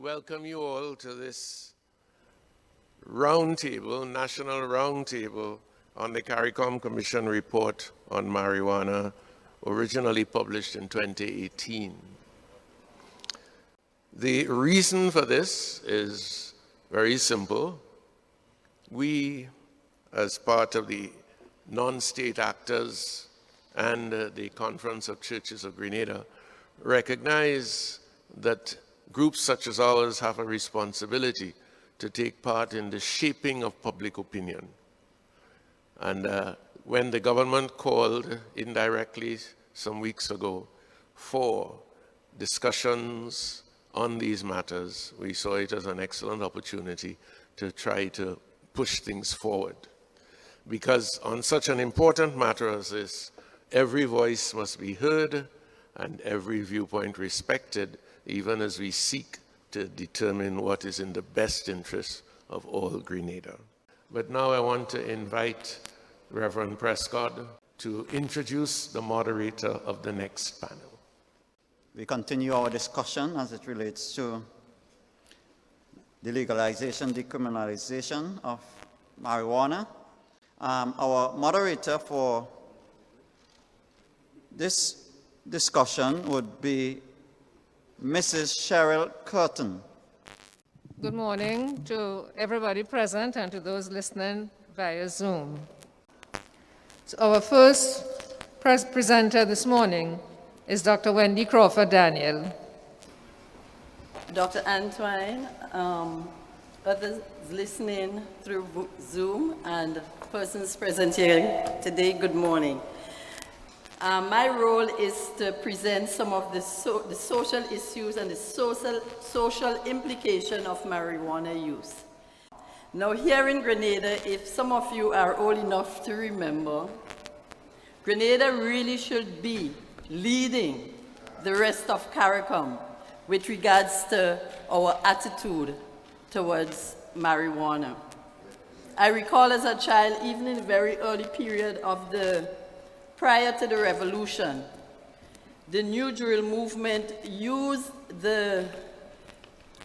welcome you all to this roundtable, national roundtable on the CARICOM Commission Report on marijuana, originally published in 2018. The reason for this is very simple. We, as part of the non-state actors and the Conference of Churches of Grenada, recognize that groups such as ours have a responsibility to take part in the shaping of public opinion. And when the government called indirectly some weeks ago for discussions on these matters, we saw it as an excellent opportunity to try to push things forward. Because on such an important matter as this, every voice must be heard and every viewpoint respected, even as we seek to determine what is in the best interest of all Grenada. But now I want to invite Reverend Prescott to introduce the moderator of the next panel. We continue our discussion as it relates to the legalization, decriminalization of marijuana. Our moderator for this discussion would be Mrs. Cheryl Curtin. Good morning to everybody present and to those listening via Zoom. So our first presenter this morning is Dr. Wendy Crawford-Daniel. Dr. Antoine, others listening through Zoom, and persons present here today, good morning. My role is to present some of the social issues and the social implication of marijuana use. Now here in Grenada, if some of you are old enough to remember, Grenada really should be leading the rest of CARICOM with regards to our attitude towards marijuana. I recall as a child, even in the very early period of prior to the revolution, the New Drill movement used the,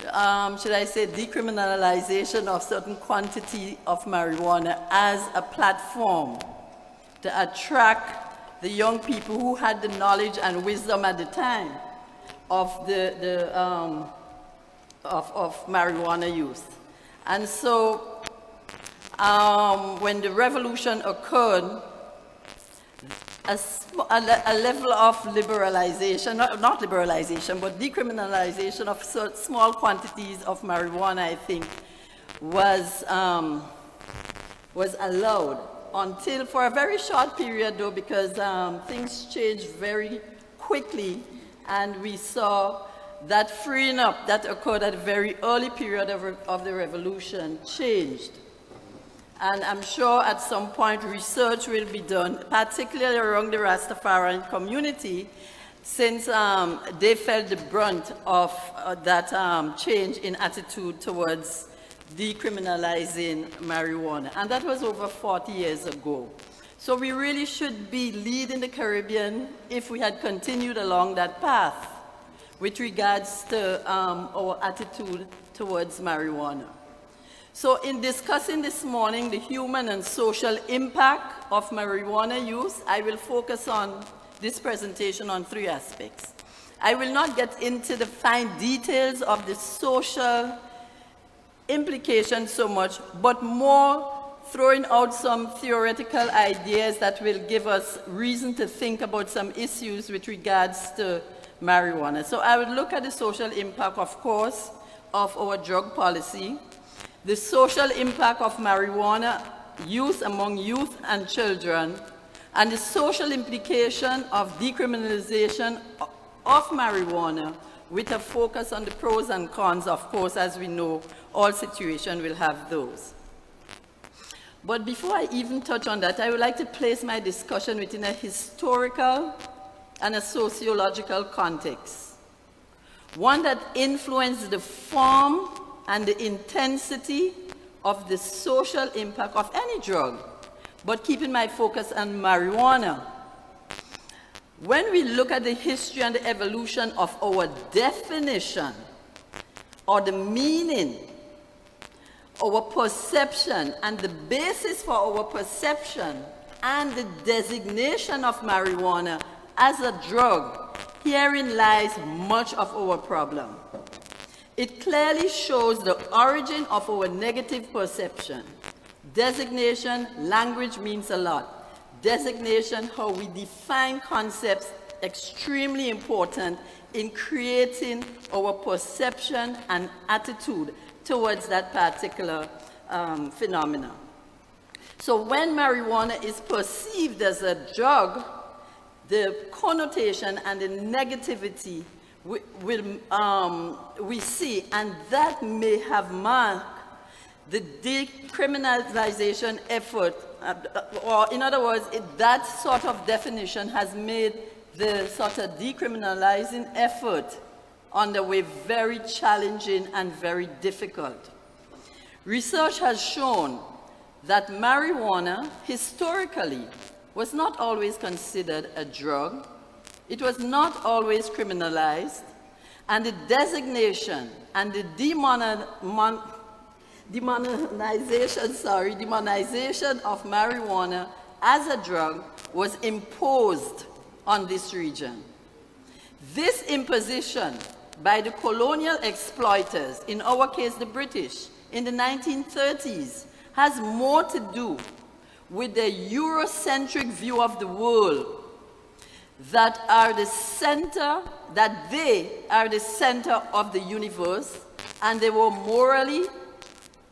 should I say, decriminalization of certain quantity of marijuana as a platform to attract the young people who had the knowledge and wisdom at the time of of marijuana use. And so when the revolution occurred, a level of liberalization, not liberalization, but decriminalization of small quantities of marijuana, I think, was allowed until for a very short period, though, because things changed very quickly, and we saw that freeing up that occurred at a very early period of the revolution changed. And I'm sure at some point research will be done, particularly around the Rastafarian community, since they felt the brunt of that change in attitude towards decriminalizing marijuana. And that was over 40 years ago. So we really should be leading the Caribbean if we had continued along that path with regards to our attitude towards marijuana. So in discussing this morning the human and social impact of marijuana use, I will focus on this presentation on three aspects. I will not get into the fine details of the social implications so much, but more throwing out some theoretical ideas that will give us reason to think about some issues with regards to marijuana. So I would look at the social impact, of course, of our drug policy, the social impact of marijuana use among youth and children, and the social implication of decriminalization of marijuana with a focus on the pros and cons, of course, as we know, all situations will have those. But before I even touch on that, I would like to place my discussion within a historical and a sociological context, one that influenced the form and the intensity of the social impact of any drug, but keeping my focus on marijuana. When we look at the history and the evolution of our definition or the meaning, our perception, and the basis for our perception and the designation of marijuana as a drug, herein lies much of our problem. It clearly shows the origin of our negative perception. Designation, language means a lot. Designation, how we define concepts, extremely important in creating our perception and attitude towards that particular phenomena. So when marijuana is perceived as a drug, the connotation and the negativity we see, and that may have marked the decriminalization effort, or in other words, that sort of definition has made the sort of decriminalizing effort on the way very challenging and very difficult. Research has shown that marijuana historically was not always considered a drug. It was not always criminalized, and the designation and the demonization of marijuana as a drug was imposed on this region. This imposition by the colonial exploiters, in our case the British, in the 1930s, has more to do with the Eurocentric view of the world, that they are the center of the universe, and they were morally,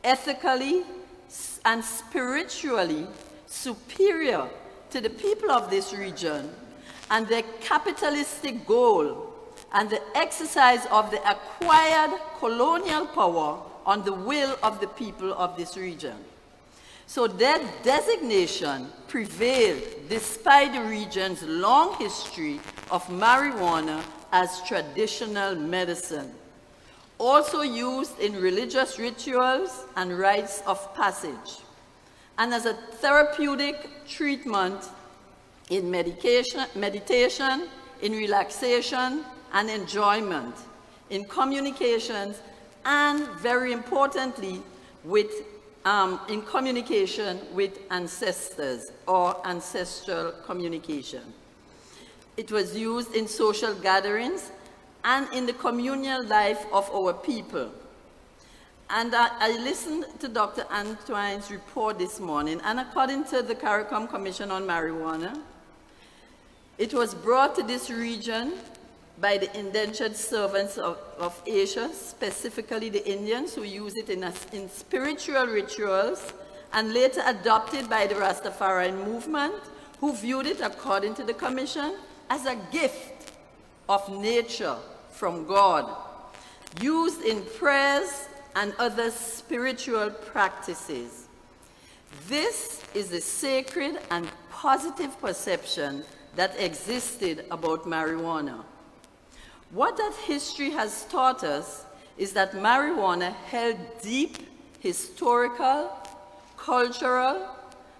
ethically, and spiritually superior to the people of this region, and their capitalistic goal and the exercise of the acquired colonial power on the will of the people of this region. So their designation prevailed despite the region's long history of marijuana as traditional medicine, also used in religious rituals and rites of passage, and as a therapeutic treatment in meditation, in relaxation and enjoyment, in communications, and very importantly, in communication with ancestors or ancestral communication. It was used in social gatherings and in the communal life of our people. And I listened to Dr. Antoine's report this morning, and according to the CARICOM Commission on Marijuana, it was brought to this region by the indentured servants of Asia, specifically the Indians, who use it in spiritual rituals, and later adopted by the Rastafari movement, who viewed it, according to the Commission, as a gift of nature from God, used in prayers and other spiritual practices. This is the sacred and positive perception that existed about marijuana. What that history has taught us is that marijuana held deep historical, cultural,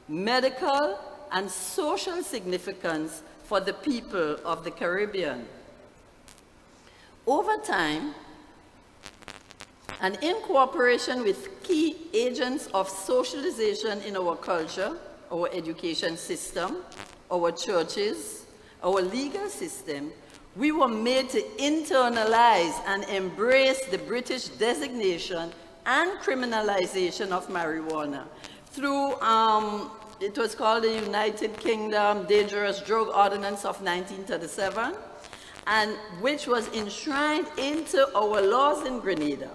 medical, and social significance for the people of the Caribbean. Over time, and in cooperation with key agents of socialization in our culture, our education system, our churches, our legal system, we were made to internalize and embrace the British designation and criminalization of marijuana through, it was called the United Kingdom Dangerous Drug Ordinance of 1937, and which was enshrined into our laws in Grenada.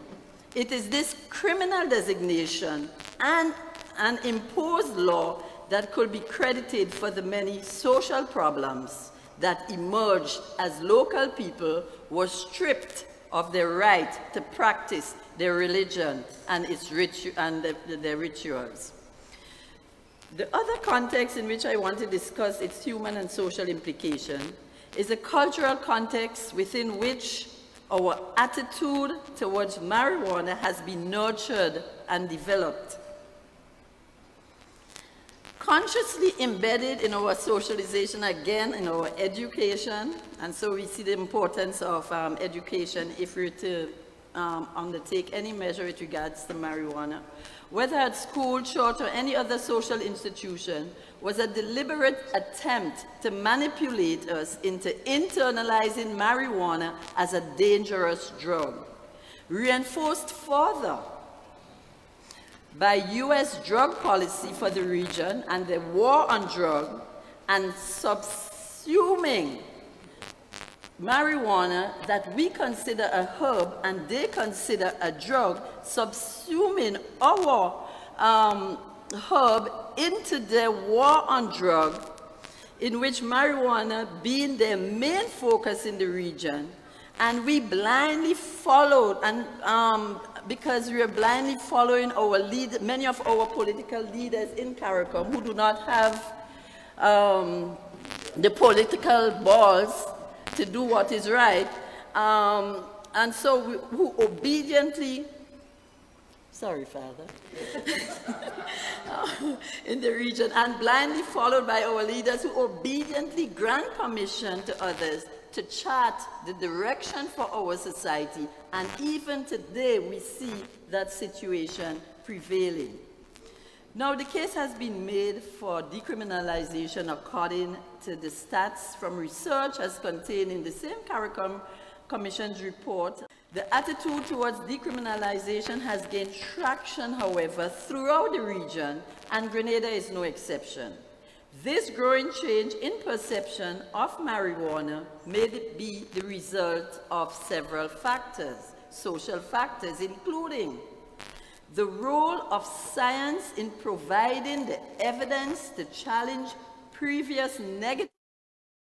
It is this criminal designation and an imposed law that could be credited for the many social problems that emerged as local people were stripped of their right to practice their religion and their rituals. The other context in which I want to discuss its human and social implication is a cultural context within which our attitude towards marijuana has been nurtured and developed. Consciously embedded in our socialization, again, in our education, and so we see the importance of education if we're to undertake any measure with regards to marijuana, whether at school, church, or any other social institution, was a deliberate attempt to manipulate us into internalizing marijuana as a dangerous drug, reinforced further by U.S. drug policy for the region and the war on drugs, and subsuming marijuana that we consider a herb and they consider a drug, subsuming our herb into their war on drug, in which marijuana being their main focus in the region. And we blindly followed, and because we are blindly following our many of our political leaders in CARICOM who do not have the political balls to do what is right, and so who obediently, sorry, Father, in the region, and blindly followed by our leaders who obediently grant permission to others to chart the direction for our society. And even today, we see that situation prevailing. Now, the case has been made for decriminalization according to the stats from research as contained in the same CARICOM Commission's report. The attitude towards decriminalization has gained traction, however, throughout the region, and Grenada is no exception. This growing change in perception of marijuana may be the result of several factors, social factors, including the role of science in providing the evidence to challenge previous negative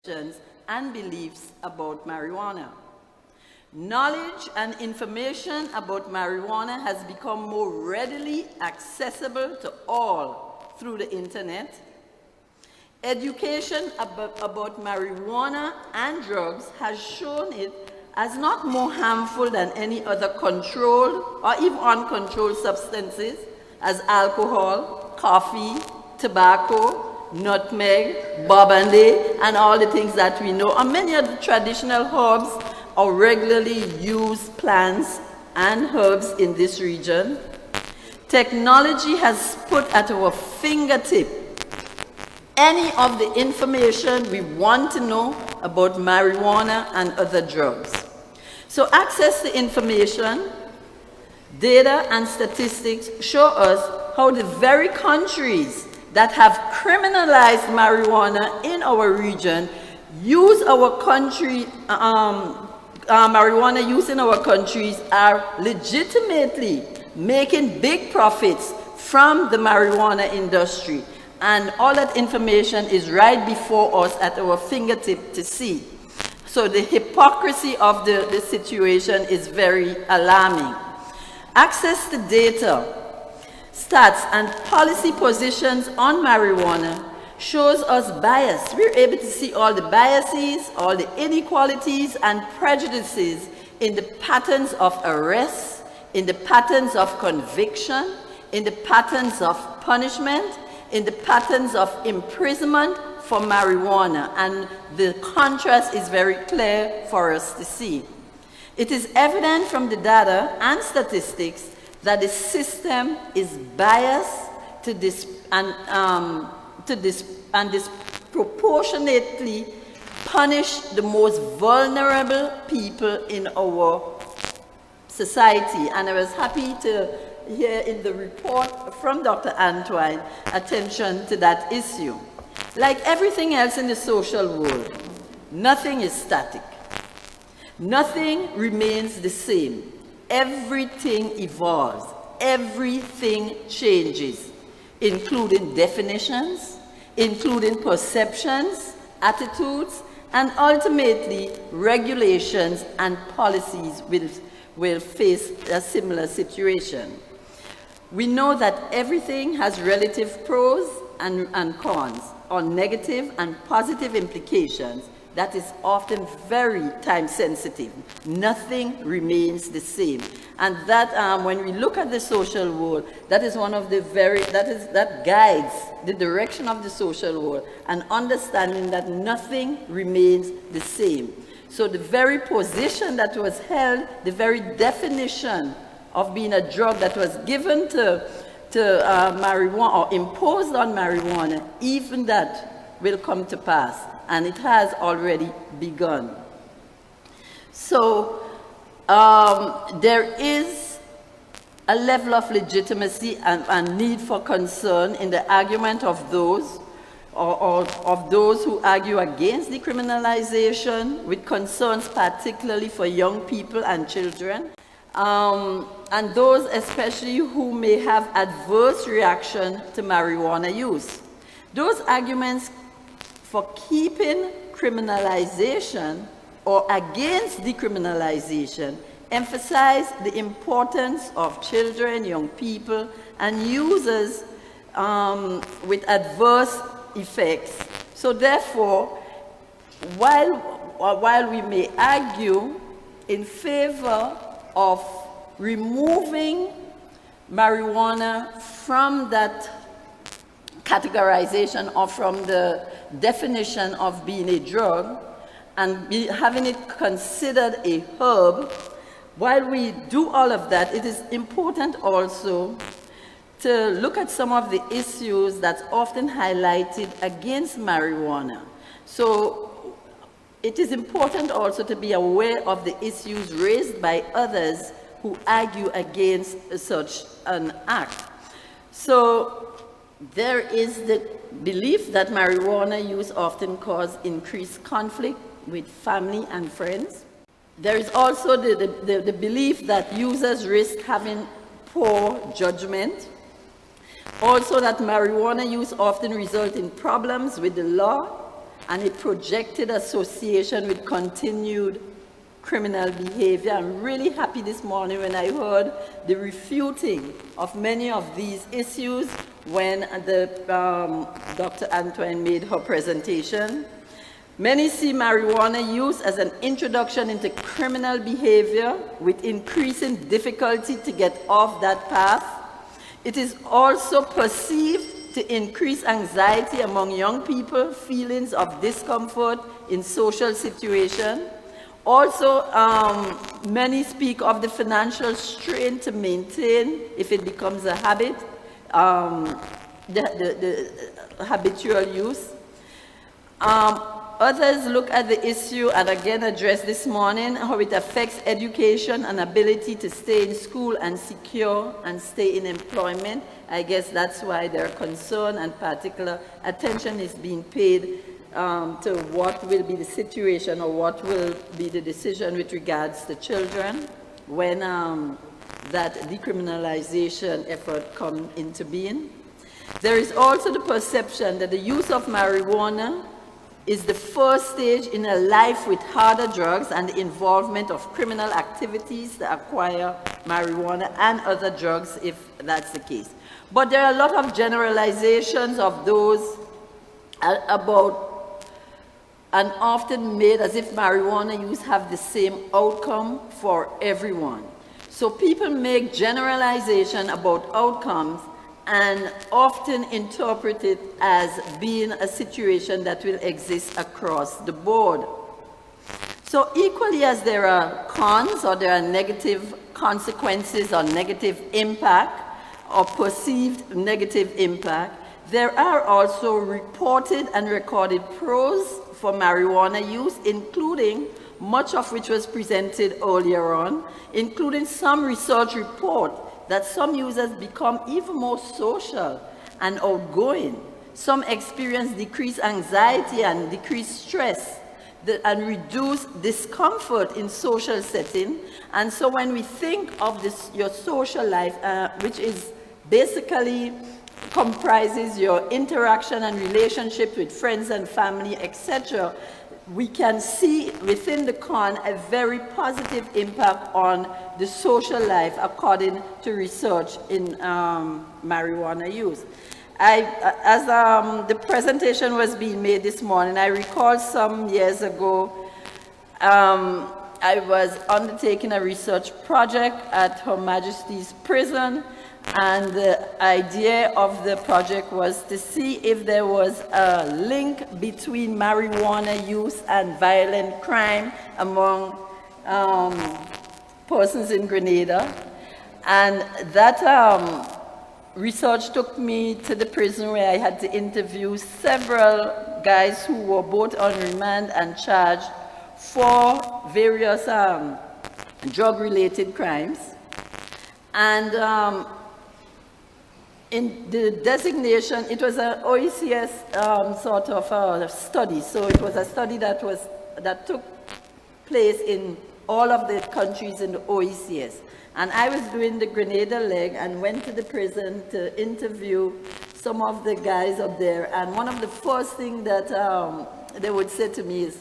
perceptions and beliefs about marijuana. Knowledge and information about marijuana has become more readily accessible to all through the internet. Education about marijuana and drugs has shown it as not more harmful than any other controlled or even uncontrolled substances, as alcohol, coffee, tobacco, nutmeg, barbandi, and all the things that we know, and many of the traditional herbs or regularly used plants and herbs in this region. Technology has put at our fingertip any of the information we want to know about marijuana and other drugs. So access to information, data, and statistics show us how the very countries that have criminalized marijuana in our region use our country, marijuana use in our countries are legitimately making big profits from the marijuana industry. And all that information is right before us at our fingertip to see. So the hypocrisy of the situation is very alarming. Access to data, stats, and policy positions on marijuana shows us bias. We're able to see all the biases, all the inequalities and prejudices in the patterns of arrests, in the patterns of conviction, in the patterns of punishment, in the patterns of imprisonment for marijuana, and the contrast is very clear for us to see. It is evident from the data and statistics that the system is biased to disproportionately punish the most vulnerable people in our society. And I was happy to hear in the report from Dr. Antoine attention to that issue. Like everything else in the social world, nothing is static. Nothing remains the same. Everything evolves. Everything changes, including definitions, including perceptions, attitudes, and ultimately regulations and policies will face a similar situation. We know that everything has relative pros and cons, or negative and positive implications. That is often very time sensitive. Nothing remains the same. And that when we look at the social world, that is one of the that guides the direction of the social world, and understanding that nothing remains the same. So the very position that was held, the very definition of being a drug that was given to marijuana or imposed on marijuana, even that will come to pass, and it has already begun. So there is a level of legitimacy and need for concern in the argument of those of those who argue against decriminalization, with concerns particularly for young people and children, and those especially who may have adverse reaction to marijuana use. Those arguments for keeping criminalization or against decriminalization emphasize the importance of children, young people, and users with adverse effects. So therefore, while we may argue in favor of removing marijuana from that categorization or from the definition of being a drug and having it considered a herb, while we do all of that, it is important also to look at some of the issues that's often highlighted against marijuana. So it is important also to be aware of the issues raised by others who argue against such an act. So there is the belief that marijuana use often causes increased conflict with family and friends. There is also the belief that users risk having poor judgment. Also that marijuana use often results in problems with the law and a projected association with continued criminal behavior. I'm really happy this morning when I heard the refuting of many of these issues when Dr. Antoine made her presentation. Many see marijuana use as an introduction into criminal behavior with increasing difficulty to get off that path. It is also perceived to increase anxiety among young people, feelings of discomfort in social situations. Also, many speak of the financial strain to maintain, if it becomes a habit, the habitual use. Others look at the issue, and again addressed this morning, how it affects education and ability to stay in school and secure and stay in employment. I guess that's why their concern and particular attention is being paid to what will be the situation or what will be the decision with regards to children when that decriminalization effort comes into being. There is also the perception that the use of marijuana is the first stage in a life with harder drugs and the involvement of criminal activities to acquire marijuana and other drugs, if that's the case. But there are a lot of generalizations of those about, and often made as if marijuana use have the same outcome for everyone. So people make generalization about outcomes and often interpret it as being a situation that will exist across the board. So equally as there are cons or there are negative consequences or negative impact or perceived negative impact, there are also reported and recorded pros for marijuana use, including much of which was presented earlier on, including some research report that some users become even more social and outgoing. Some experience decreased anxiety and decreased stress and reduced discomfort in social setting. And so when we think of this, your social life, which is basically comprises your interaction and relationship with friends and family, etc., we can see within the con a very positive impact on the social life according to research in marijuana use. As the presentation was being made this morning, I recall some years ago, I was undertaking a research project at Her Majesty's Prison, and the idea of the project was to see if there was a link between marijuana use and violent crime among persons in Grenada. And that research took me to the prison where I had to interview several guys who were both on remand and charged for various drug-related crimes. And in the designation, it was an OECS sort of study. So it was a study that took place in all of the countries in the OECS. And I was doing the Grenada leg and went to the prison to interview some of the guys up there. And one of the first things that they would say to me is,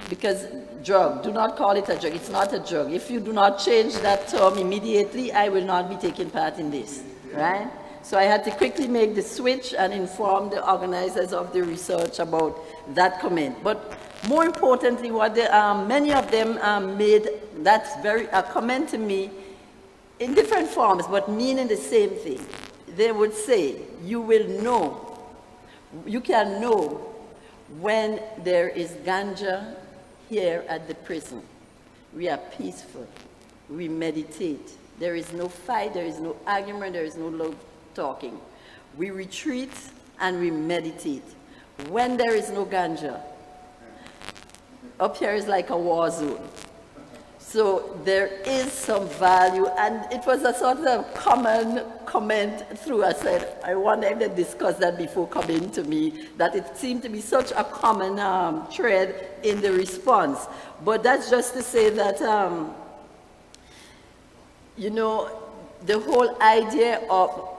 because drug, do not call it a drug, it's not a drug. If you do not change that term immediately, I will not be taking part in this, right? So I had to quickly make the switch and inform the organizers of the research about that comment. But more importantly, what many of them made that's a comment to me in different forms, but meaning the same thing. They would say, you will know, you can know when there is ganja here at the prison. We are peaceful, we meditate. There is no fight, there is no argument, there is no loud talking. We retreat and we meditate. When there is no ganja, up here is like a war zone. So there is some value, and it was a sort of common comment through. I said, I wonder if they discussed that before coming to me, that it seemed to be such a common thread in the response. But that's just to say that, you know, the whole idea of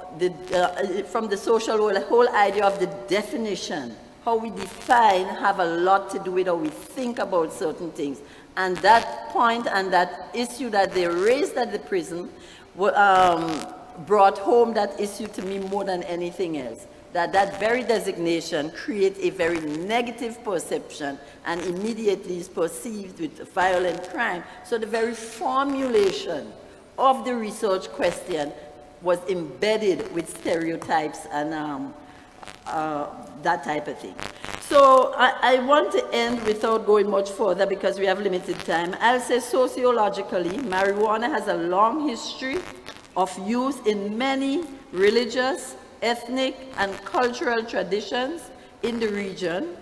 from the social world, the whole idea of the definition, how we define, have a lot to do with how we think about certain things. And that point and that issue that they raised at the prison brought home that issue to me more than anything else. That very designation creates a very negative perception and immediately is perceived with violent crime. So the very formulation of the research question was embedded with stereotypes and that type of thing. So I want to end without going much further because we have limited time. I'll say sociologically, marijuana has a long history of use in many religious, ethnic, and cultural traditions in the region.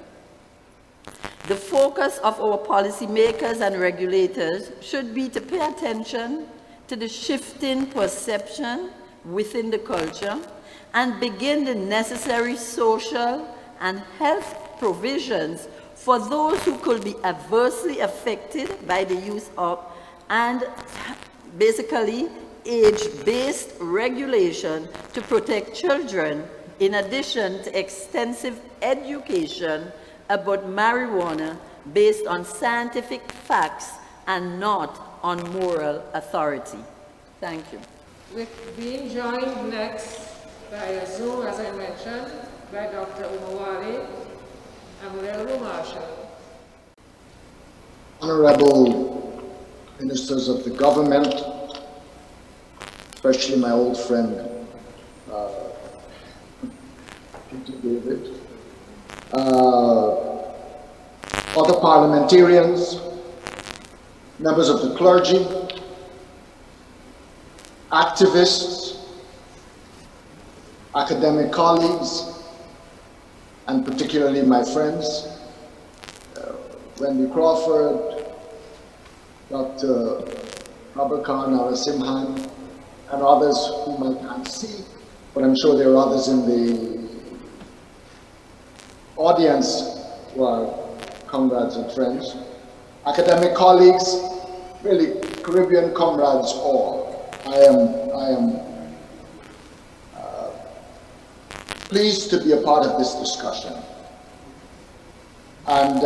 The focus of our policymakers and regulators should be to pay attention to the shifting perception within the culture and begin the necessary social and health provisions for those who could be adversely affected by the use of, and basically age-based regulation to protect children, in addition to extensive education about marijuana based on scientific facts and not on moral authority. Thank you. We're being joined next by Zoom, as I mentioned, by Dr. Omowale, Amerulu Marshall. Honorable ministers of the government, especially my old friend, Peter David, other parliamentarians, members of the clergy, activists, academic colleagues, and particularly my friends, Wendy Crawford, Dr. Prabhakar, Narasimhan, and others whom I can't see, but I'm sure there are others in the audience who are comrades and friends, academic colleagues, really Caribbean comrades all. I am pleased to be a part of this discussion. And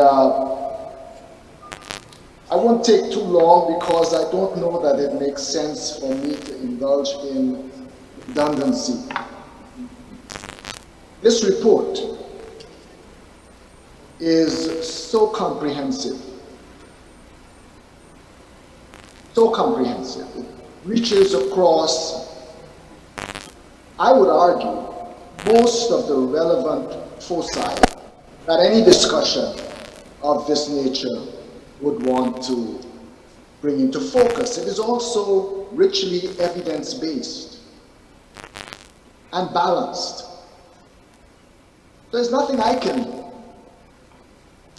I won't take too long because I don't know that it makes sense for me to indulge in redundancy. This report is so comprehensive so comprehensive. It reaches across, I would argue, most of the relevant foci that any discussion of this nature would want to bring into focus. It is also richly evidence-based and balanced. There's nothing I can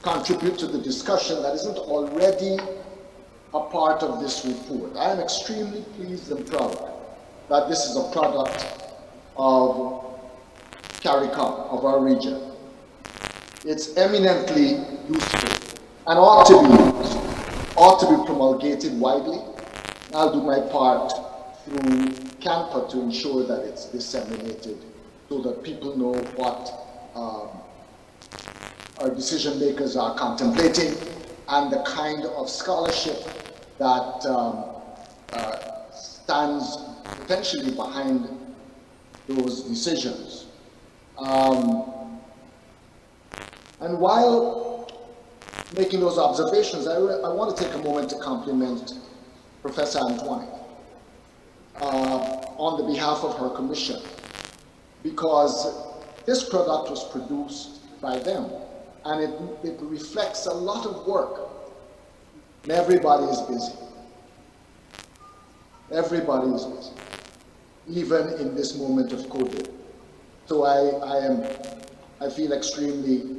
contribute to the discussion that isn't already a part of this report. I am extremely pleased and proud that this is a product of CARICOM, of our region. It's eminently useful and ought to be used, ought to be promulgated widely. I'll do my part through CANPA to ensure that it's disseminated so that people know what our decision makers are contemplating and the kind of scholarship that stands potentially behind those decisions. And while making those observations, I want to take a moment to compliment Professor Antoine on the behalf of her commission, because this product was produced by them, and it reflects a lot of work. And everybody is busy. Everybody is busy, even in this moment of COVID. So I feel extremely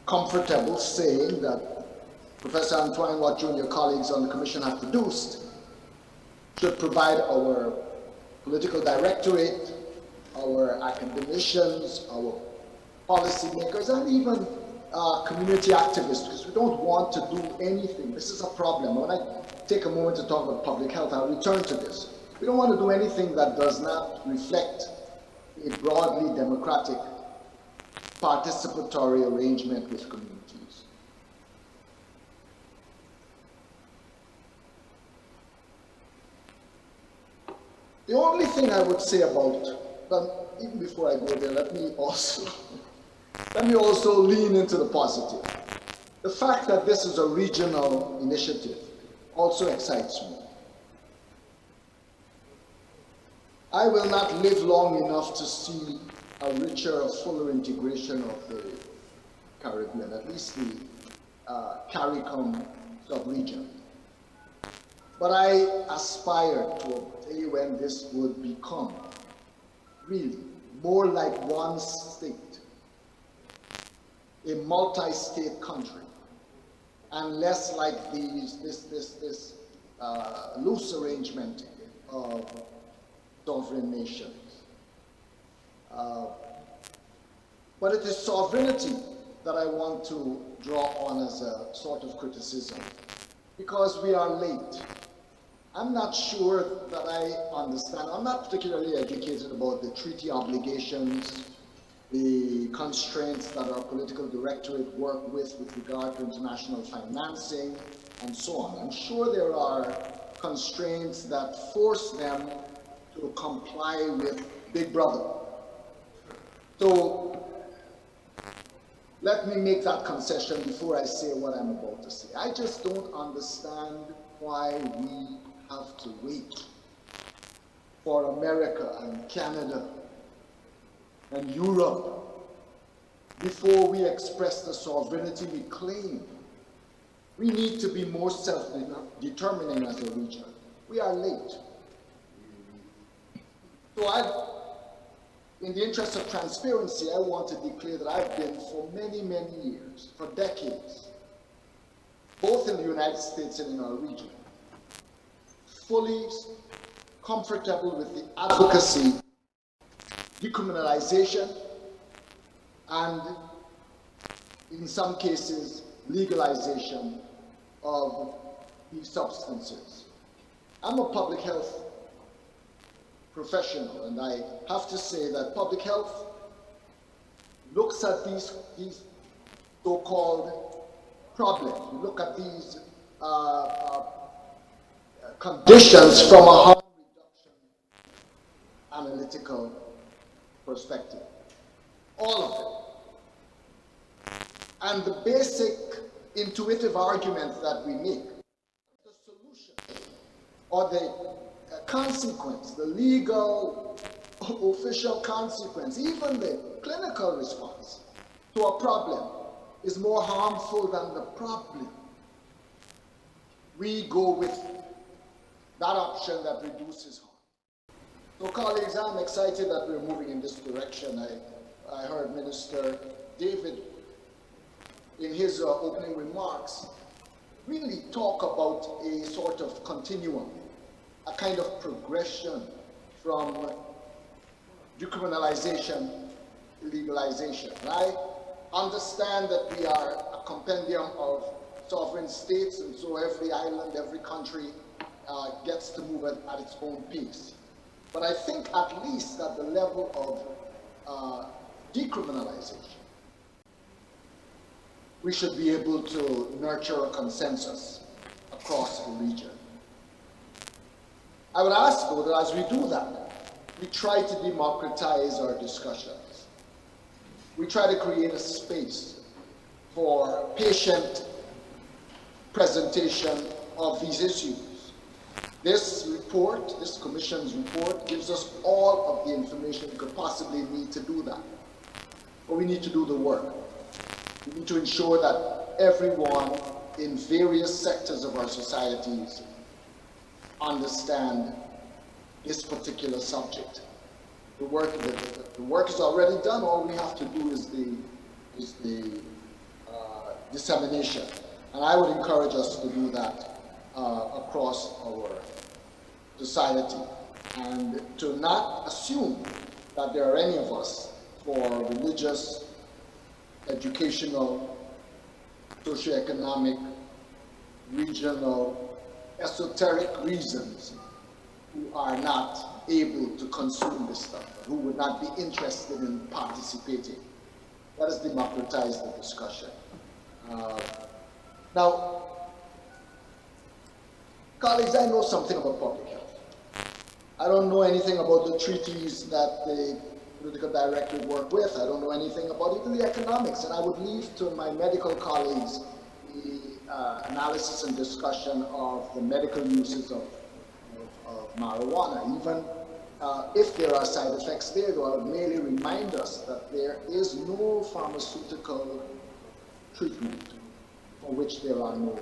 comfortable saying that Professor Antoine, what junior colleagues on the commission have produced, should provide our political directorate, our academicians, our policymakers, and even community activists, because we don't want to do anything. This is a problem. When I take a moment to talk about public health, I'll return to this. We don't want to do anything that does not reflect a broadly democratic participatory arrangement with communities. The only thing I would say about, but even before I go there, let me also lean into the positive. The fact that this is a regional initiative also excites me. I will not live long enough to see a richer, a fuller integration of the Caribbean, at least the CARICOM sub-region. But I aspire to a day when this would become really more like one state, a multi-state country, and less like this loose arrangement of sovereign nations. But it is sovereignty that I want to draw on as a sort of criticism, because we are late. I'm not sure that I understand. I'm not particularly educated about the treaty obligations, the constraints that our political directorate work with regard to international financing, and so on. I'm sure there are constraints that force them to comply with Big Brother. So let me make that concession before I say what I'm about to say. I just don't understand why we have to wait for America and Canada and Europe before we express the sovereignty we claim. We need to be more self-determining as a region. We are late. So in the interest of transparency, I want to declare that I've been for many, many years, for decades, both in the United States and in our region, fully comfortable with the advocacy, decriminalization, and in some cases, legalization of these substances. I'm a public health professional, and I have to say that public health looks at these so-called problems. We look at these conditions from a harm reduction analytical perspective. All of it. And the basic intuitive argument that we make or the consequence, the legal official consequence, even the clinical response to a problem is more harmful than the problem, we go with that option that reduces harm. So colleagues, I'm excited that we're moving in this direction. I heard Minister David in his opening remarks really talk about a sort of continuum, a kind of progression from decriminalization to legalization. And I understand that we are a compendium of sovereign states, and so every island, every country gets to move at its own pace. But I think at least at the level of decriminalization, we should be able to nurture a consensus across the region. I would ask, though, that as we do that, we try to democratize our discussions. We try to create a space for patient presentation of these issues. This report, this Commission's report, gives us all of the information we could possibly need to do that. But we need to do the work. We need to ensure that everyone in various sectors of our societies understand this particular subject. The work is already done. All we have to do is the dissemination. And I would encourage us to do that across our society, and to not assume that there are any of us for religious, educational, socioeconomic, regional, esoteric reasons who are not able to consume this stuff, who would not be interested in participating. Let us democratize the discussion. Now, colleagues, I know something about public health. I don't know anything about the treaties that the political directorate work with. I don't know anything about even the economics, and I would leave to my medical colleagues the analysis and discussion of the medical uses of marijuana. Even if there are side effects there, though, I would merely remind us that there is no pharmaceutical treatment for which there are no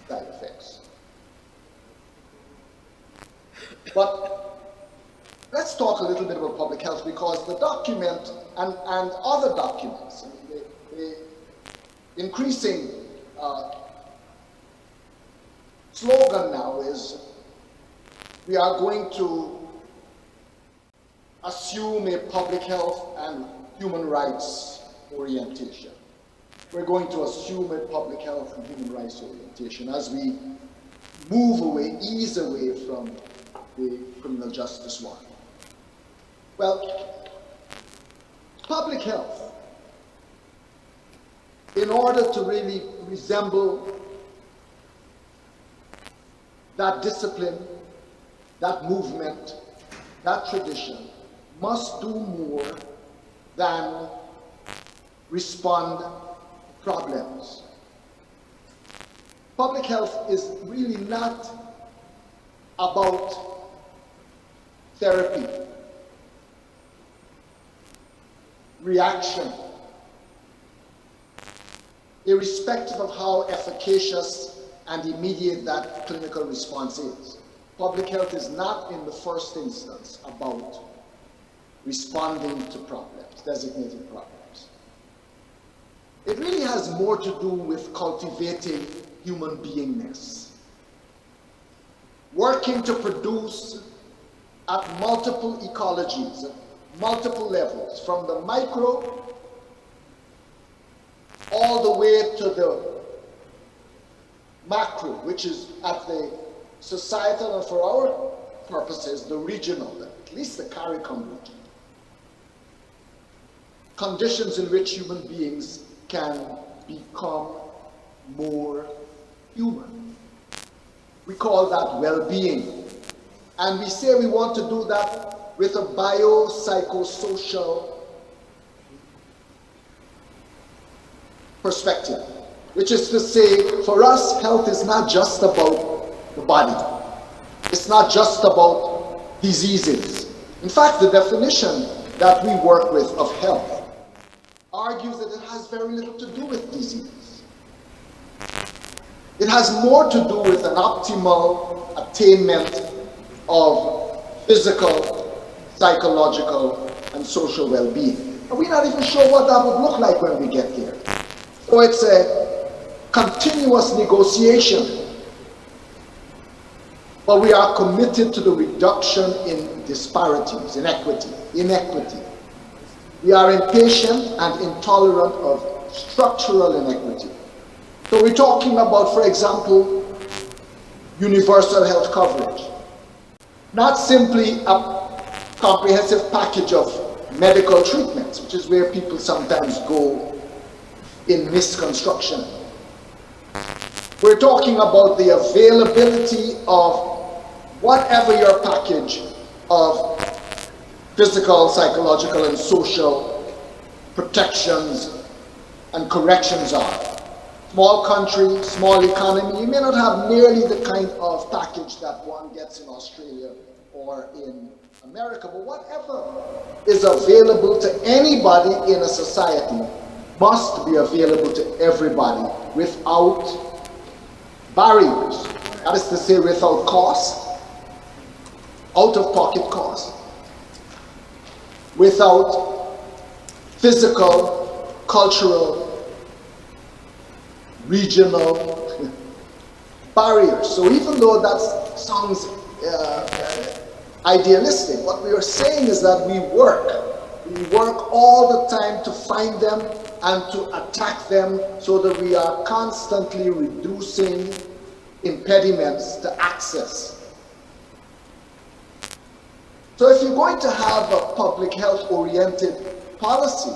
side effects. But let's talk a little bit about public health, because the document and other documents, I mean, the increasing slogan now is we are going to assume a public health and human rights orientation. We're going to assume a public health and human rights orientation as we move away, ease away from the criminal justice one. Well, public health, in order to really resemble that discipline, that movement, that tradition, must do more than respond to problems. Public health is really not about therapy, reaction, irrespective of how efficacious and immediate that clinical response is. Public health is not in the first instance about responding to problems, designated problems. It really has more to do with cultivating human beingness, working to produce at multiple ecologies, at multiple levels, from the micro all the way to the macro, which is at the societal and, for our purposes, the regional, at least the CARICOM region. Conditions in which human beings can become more human. We call that well-being. And we say we want to do that with a biopsychosocial perspective, which is to say, for us, health is not just about the body. It's not just about diseases. In fact, the definition that we work with of health argues that it has very little to do with disease. It has more to do with an optimal attainment of physical, psychological, and social well-being. And we're not even sure what that would look like when we get there. So it's a continuous negotiation. But we are committed to the reduction in disparities, inequity. We are impatient and intolerant of structural inequity. So we're talking about, for example, universal health coverage. Not simply a comprehensive package of medical treatments, which is where people sometimes go in misconstruction. We're talking about the availability of whatever your package of physical, psychological, and social protections and corrections are. Small country, small economy, you may not have nearly the kind of package that one gets in Australia or in America, but whatever is available to anybody in a society must be available to everybody without barriers. That is to say, without cost, out-of-pocket cost, without physical, cultural, regional barriers. So even though that sounds idealistic, what we are saying is that we work all the time to find them and to attack them so that we are constantly reducing impediments to access. So if you're going to have a public health oriented policy,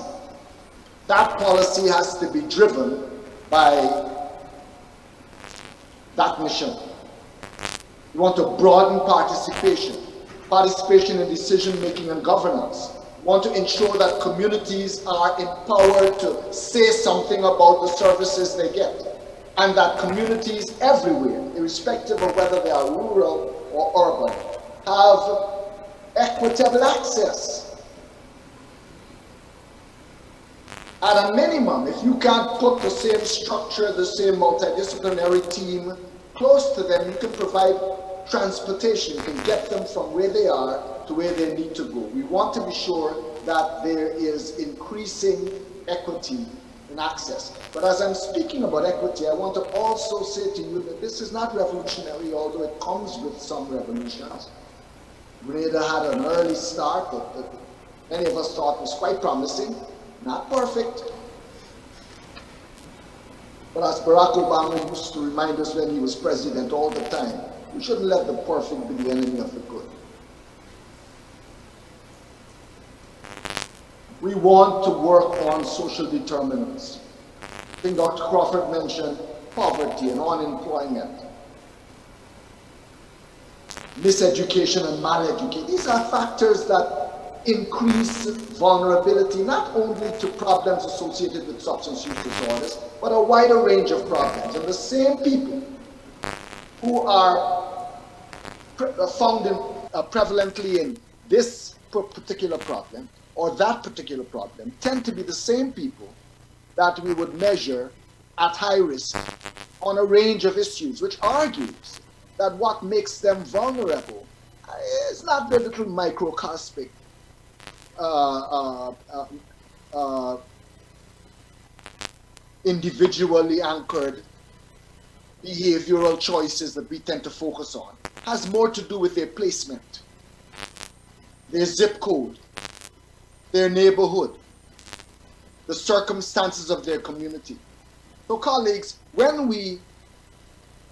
that policy has to be driven by that mission. We want to broaden participation in decision making and governance. We want to ensure that communities are empowered to say something about the services they get, and that communities everywhere, irrespective of whether they are rural or urban, have equitable access. At a minimum, if you can't put the same structure, the same multidisciplinary team close to them, you can provide transportation. You can get them from where they are to where they need to go. We want to be sure that there is increasing equity in access. But as I'm speaking about equity, I want to also say to you that this is not revolutionary, although it comes with some revolutions. Grenada had an early start that many of us thought was quite promising. Not perfect. But as Barack Obama used to remind us when he was president all the time, we shouldn't let the perfect be the enemy of the good. We want to work on social determinants. I think Dr. Crawford mentioned poverty and unemployment, miseducation and maleducation. These are factors that increase vulnerability not only to problems associated with substance use disorders, but a wider range of problems. And the same people who are found prevalently in this particular problem or that particular problem tend to be the same people that we would measure at high risk on a range of issues, which argues that what makes them vulnerable is not their little microcosmic individually anchored behavioral choices that we tend to focus on. Has more to do with their placement, their zip code, their neighborhood, the circumstances of their community. So colleagues, when we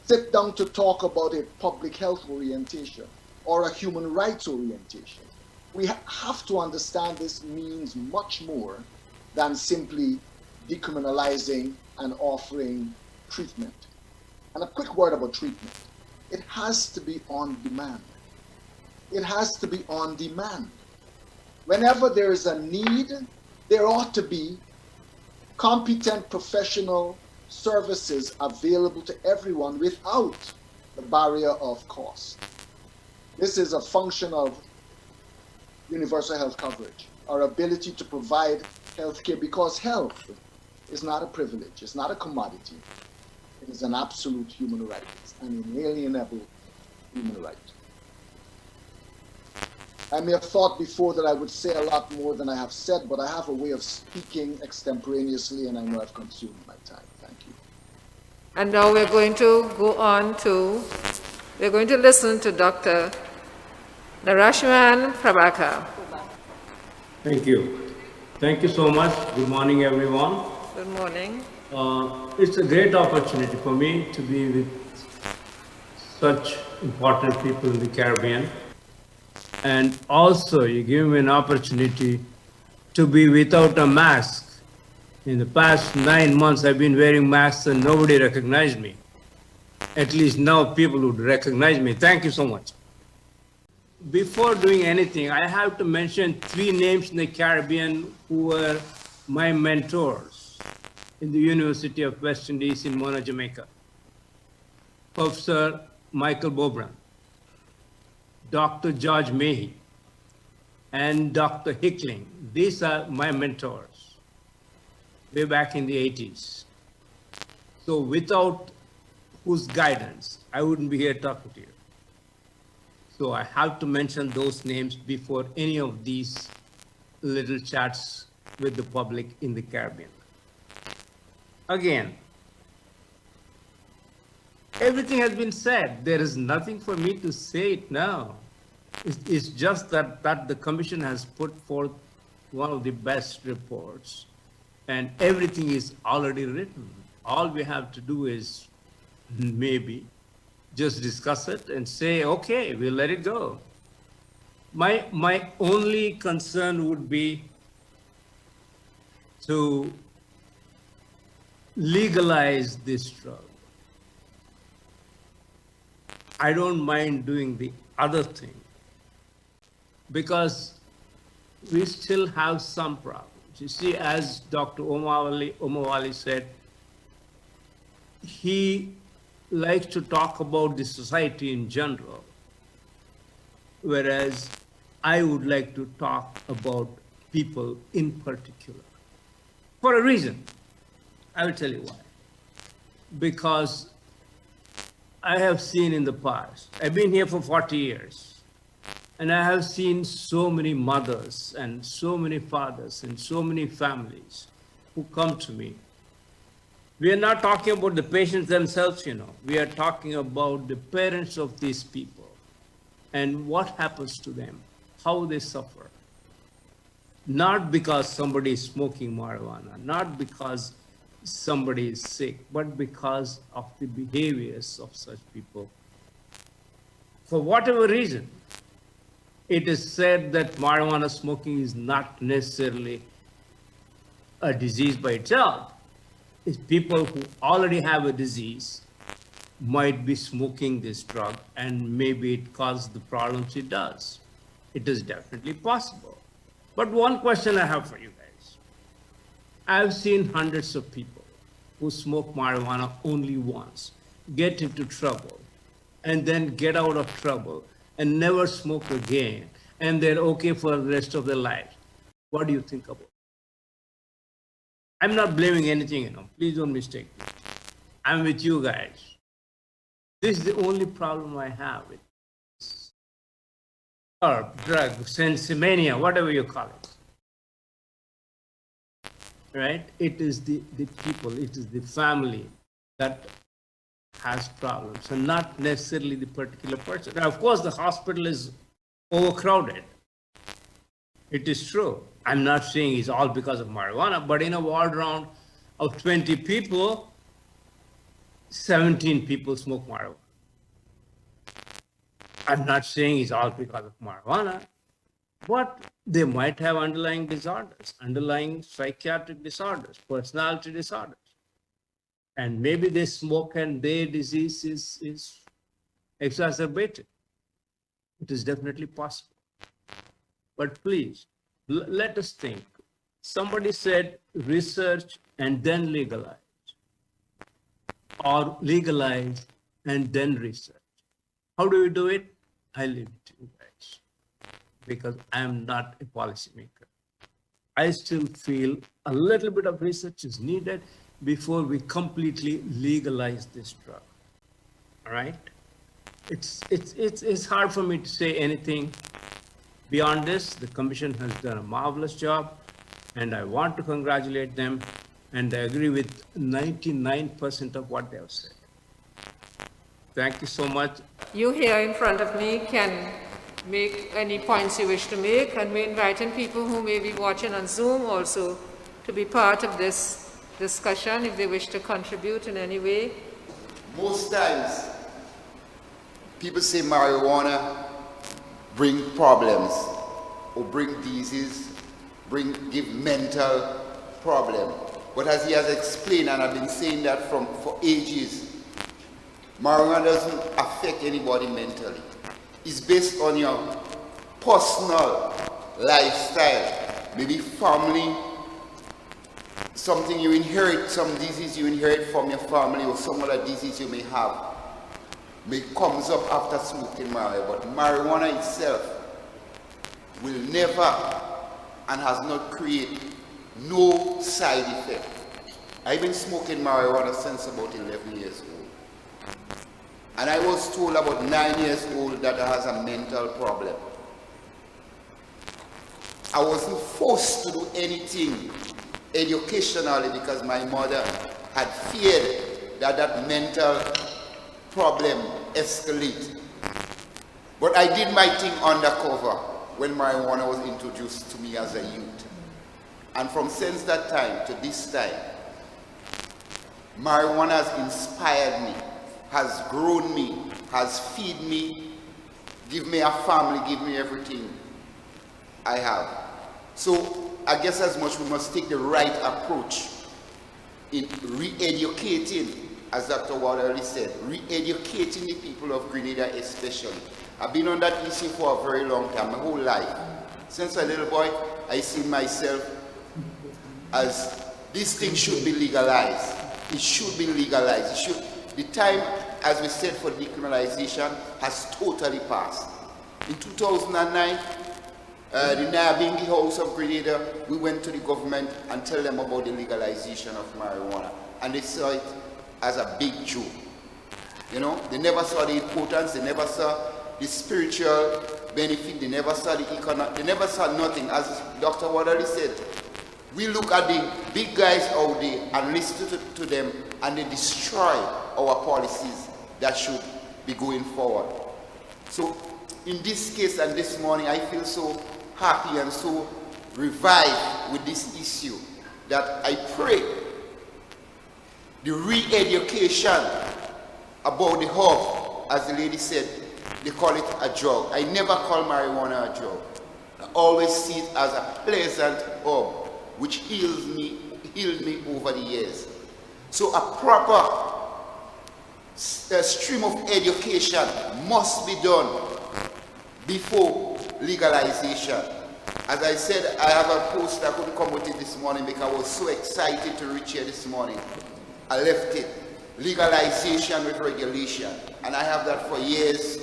sit down to talk about a public health orientation or a human rights orientation, we have to understand this means much more than simply decriminalizing and offering treatment. And a quick word about treatment. It has to be on demand. It has to be on demand. Whenever there is a need, there ought to be competent professional services available to everyone without the barrier of cost. This is a function of universal health coverage, our ability to provide health care, because health is not a privilege, it's not a commodity, it is an absolute human right, it's an inalienable human right. I may have thought before that I would say a lot more than I have said, but I have a way of speaking extemporaneously, and I know I've consumed my time. Thank you. And now we're going to go on to, we're going to listen to Dr. Narashman Prabhakar. Thank you. Thank you so much. Good morning, everyone. Good morning. It's a great opportunity for me to be with such important people in the Caribbean. And also, you give me an opportunity to be without a mask. In the past 9 months, I've been wearing masks and nobody recognized me. At least now people would recognize me. Thank you so much. Before doing anything, I have to mention 3 names in the Caribbean who were my mentors in the University of West Indies in Mona, Jamaica. Professor Michael Bobran, Dr. George Mahy, and Dr. Hickling. These are my mentors way back in the 80s. So without whose guidance, I wouldn't be here talking to you. So I have to mention those names before any of these little chats with the public in the Caribbean. Again, everything has been said. There is nothing for me to say it now. It's just that the commission has put forth one of the best reports, and everything is already written. All we have to do is maybe just discuss it and say, okay, we'll let it go. My only concern would be to legalize this drug. I don't mind doing the other thing because we still have some problems. You see, as Dr. Omowale said, he likes to talk about the society in general, whereas I would like to talk about people in particular. For a reason. I will tell you why. Because I have seen in the past, I've been here for 40 years, and I have seen so many mothers and so many fathers and so many families who come to me. We are not talking about the patients themselves, you know. We are talking about the parents of these people and what happens to them, how they suffer. Not because somebody is smoking marijuana, not because somebody is sick, but because of the behaviors of such people. For whatever reason, it is said that marijuana smoking is not necessarily a disease by itself. It's people who already have a disease might be smoking this drug, and maybe it causes the problems it does. It is definitely possible. But one question I have for you guys. I've seen hundreds of people who smoke marijuana only once, get into trouble, and then get out of trouble and never smoke again, and they're okay for the rest of their life. What do you think about it? I'm not blaming anything, you know. Please don't mistake me. I'm with you guys. This is the only problem I have with this. Or drug, sensimania, whatever you call it. Right? It is the people, it is the family that has problems, and not necessarily the particular person. Now, of course, the hospital is overcrowded. It is true. I'm not saying it's all because of marijuana, but in a ward round of 20 people, 17 people smoke marijuana. I'm not saying it's all because of marijuana, but they might have underlying disorders, underlying psychiatric disorders, personality disorders. And maybe they smoke and their disease is exacerbated. It is definitely possible. But please, let us think. Somebody said research and then legalize, or legalize and then research. How do we do it? I leave it to you guys because I am not a policymaker. I still feel a little bit of research is needed before we completely legalize this drug. All right? It's hard for me to say anything beyond this. The commission has done a marvelous job, and I want to congratulate them, and I agree with 99% of what they have said. Thank you so much. You here in front of me can make any points you wish to make, and we're inviting people who may be watching on Zoom also to be part of this discussion if they wish to contribute in any way. Most times, people say marijuana bring problems or bring diseases, give mental problem. But as he has explained, and I've been saying that for ages, marijuana doesn't affect anybody mentally. It's based on your personal lifestyle, maybe family, something you inherit, some disease you inherit from your family, or some other disease you may have. Comes up after smoking marijuana, but marijuana itself will never and has not created no side effect. I've been smoking marijuana since about 11 years old. And I was told about 9 years old that I has a mental problem. I wasn't forced to do anything educationally because my mother had feared that mental problem escalate. But I did my thing undercover when marijuana was introduced to me as a youth. And from since that time to this time, marijuana has inspired me, has grown me, has fed me, give me a family, give me everything I have. So I guess as much we must take the right approach in re-educating, as Dr. Waterly said, re-educating the people of Grenada especially. I've been on that issue for a very long time, my whole life. Since a little boy, I see myself as this thing should be legalized. It should be legalized. The time, as we said, for decriminalization has totally passed. In 2009, the Nyabingi House of Grenada, we went to the government and tell them about the legalization of marijuana. And they saw it as a big joke. You know, they never saw the importance, they never saw the spiritual benefit, they never saw the economic, they never saw nothing. As Dr. Waterly said, we look at the big guys out there and listen to them, and they destroy our policies that should be going forward. So in this case and this morning, I feel so happy and so revived with this issue that I pray the re-education about the herb, as the lady said, they call it a drug. I never call marijuana a drug. I always see it as a pleasant herb, which healed me over the years. So a proper stream of education must be done before legalization. As I said, I have a post, I couldn't come with it this morning because I was so excited to reach here this morning. I left it, legalization with regulation. And I have that for years,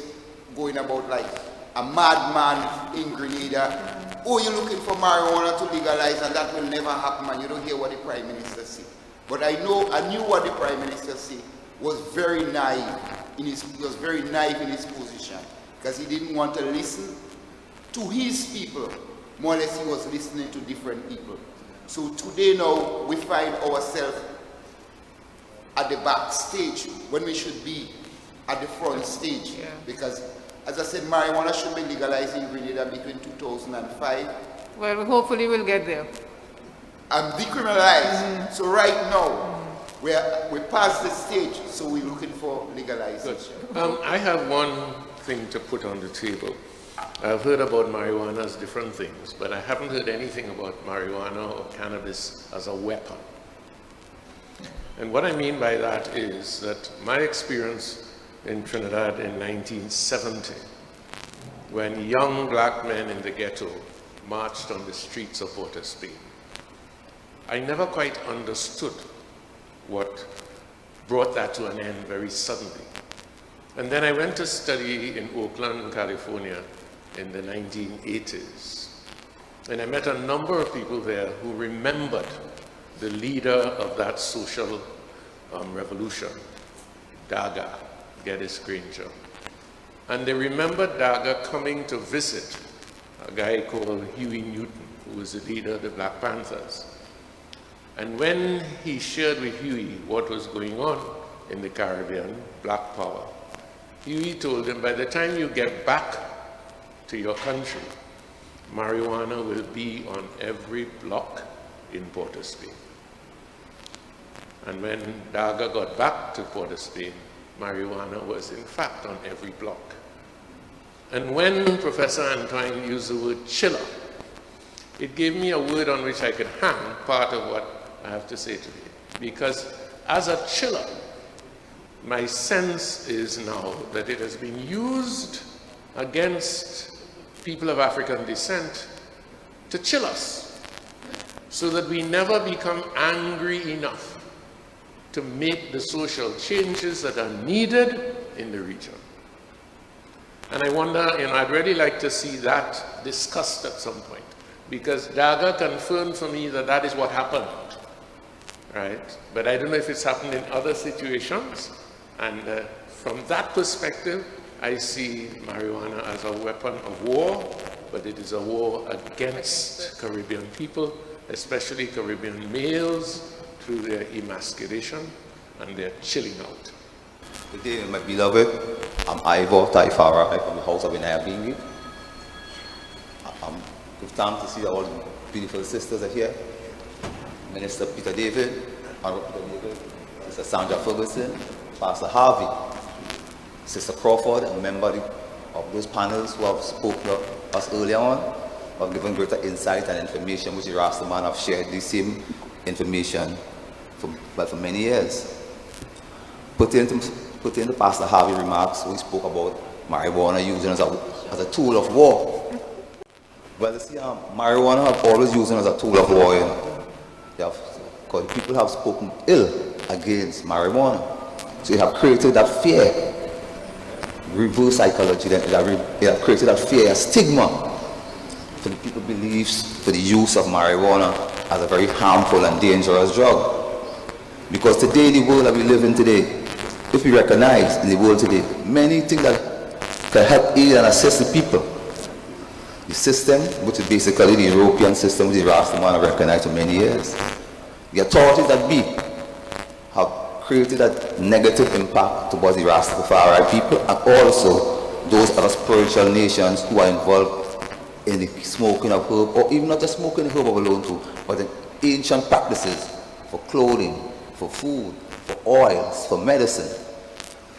going about like a madman in Grenada. Oh, you're looking for marijuana to legalize, and that will never happen, and you don't hear what the Prime Minister said. But I knew what the Prime Minister said was very naive. He was very naive in his position, because he didn't want to listen to his people. More or less, he was listening to different people. So today now, we find ourselves at the back stage when we should be at the front stage. Yeah. Because, as I said, marijuana should be legalized in Grenada between 2005. Well, hopefully we'll get there. And decriminalized. So right now, we're past the stage, so we're looking for legalization. I have one thing to put on the table. I've heard about marijuana as different things, but I haven't heard anything about marijuana or cannabis as a weapon. And what I mean by that is that my experience in Trinidad in 1970, when young black men in the ghetto marched on the streets of Port of Spain, I never quite understood what brought that to an end very suddenly. And then I went to study in Oakland, California in the 1980s. And I met a number of people there who remembered the leader of that social revolution, Daga, Geddes Granger. And they remembered Daga coming to visit a guy called Huey Newton, who was the leader of the Black Panthers. And when he shared with Huey what was going on in the Caribbean, Black Power, Huey told him, by the time you get back to your country, marijuana will be on every block in Port of Spain. And when Daga got back to Port of Spain, marijuana was in fact on every block. And when Professor Antoine used the word chiller, it gave me a word on which I could hang part of what I have to say today. Because as a chiller, my sense is now that it has been used against people of African descent to chill us, so that we never become angry enough to make the social changes that are needed in the region. And I wonder, I'd really like to see that discussed at some point, because Daga confirmed for me that that is what happened, right? But I don't know if it's happened in other situations. And from that perspective, I see marijuana as a weapon of war, but it is a war against Caribbean people, especially Caribbean males, through their emasculation and their chilling out. Good day, my beloved. I'm Ivor Taifara. I'm from the house of Inayabingi. I'm good time to see all the beautiful sisters are here. Minister Peter David, Honorable Peter David, Sister Sandra Ferguson, Pastor Harvey, Sister Crawford, a member of those panels who have spoken to us earlier on, have given greater insight and information which the Rastaman have shared the same information for many years. Putting to Pastor Harvey remarks, we spoke about marijuana using as a tool of war. Well, you see, marijuana have always used as a tool of war, because people have spoken ill against marijuana. So you have created that fear, reverse psychology, you have created that fear, a stigma for the people beliefs for the use of marijuana as a very harmful and dangerous drug. Because today, in the world that we live in today, if we recognize in the world today, many things that can help aid and assist the people. The system, which is basically the European system, which the Rastaman have recognized for many years. The authorities that be have created a negative impact towards the Rastafari people, and also those other spiritual nations who are involved in the smoking of herb, or even not just smoking herb alone too, but in ancient practices for clothing, for food, for oils, for medicine.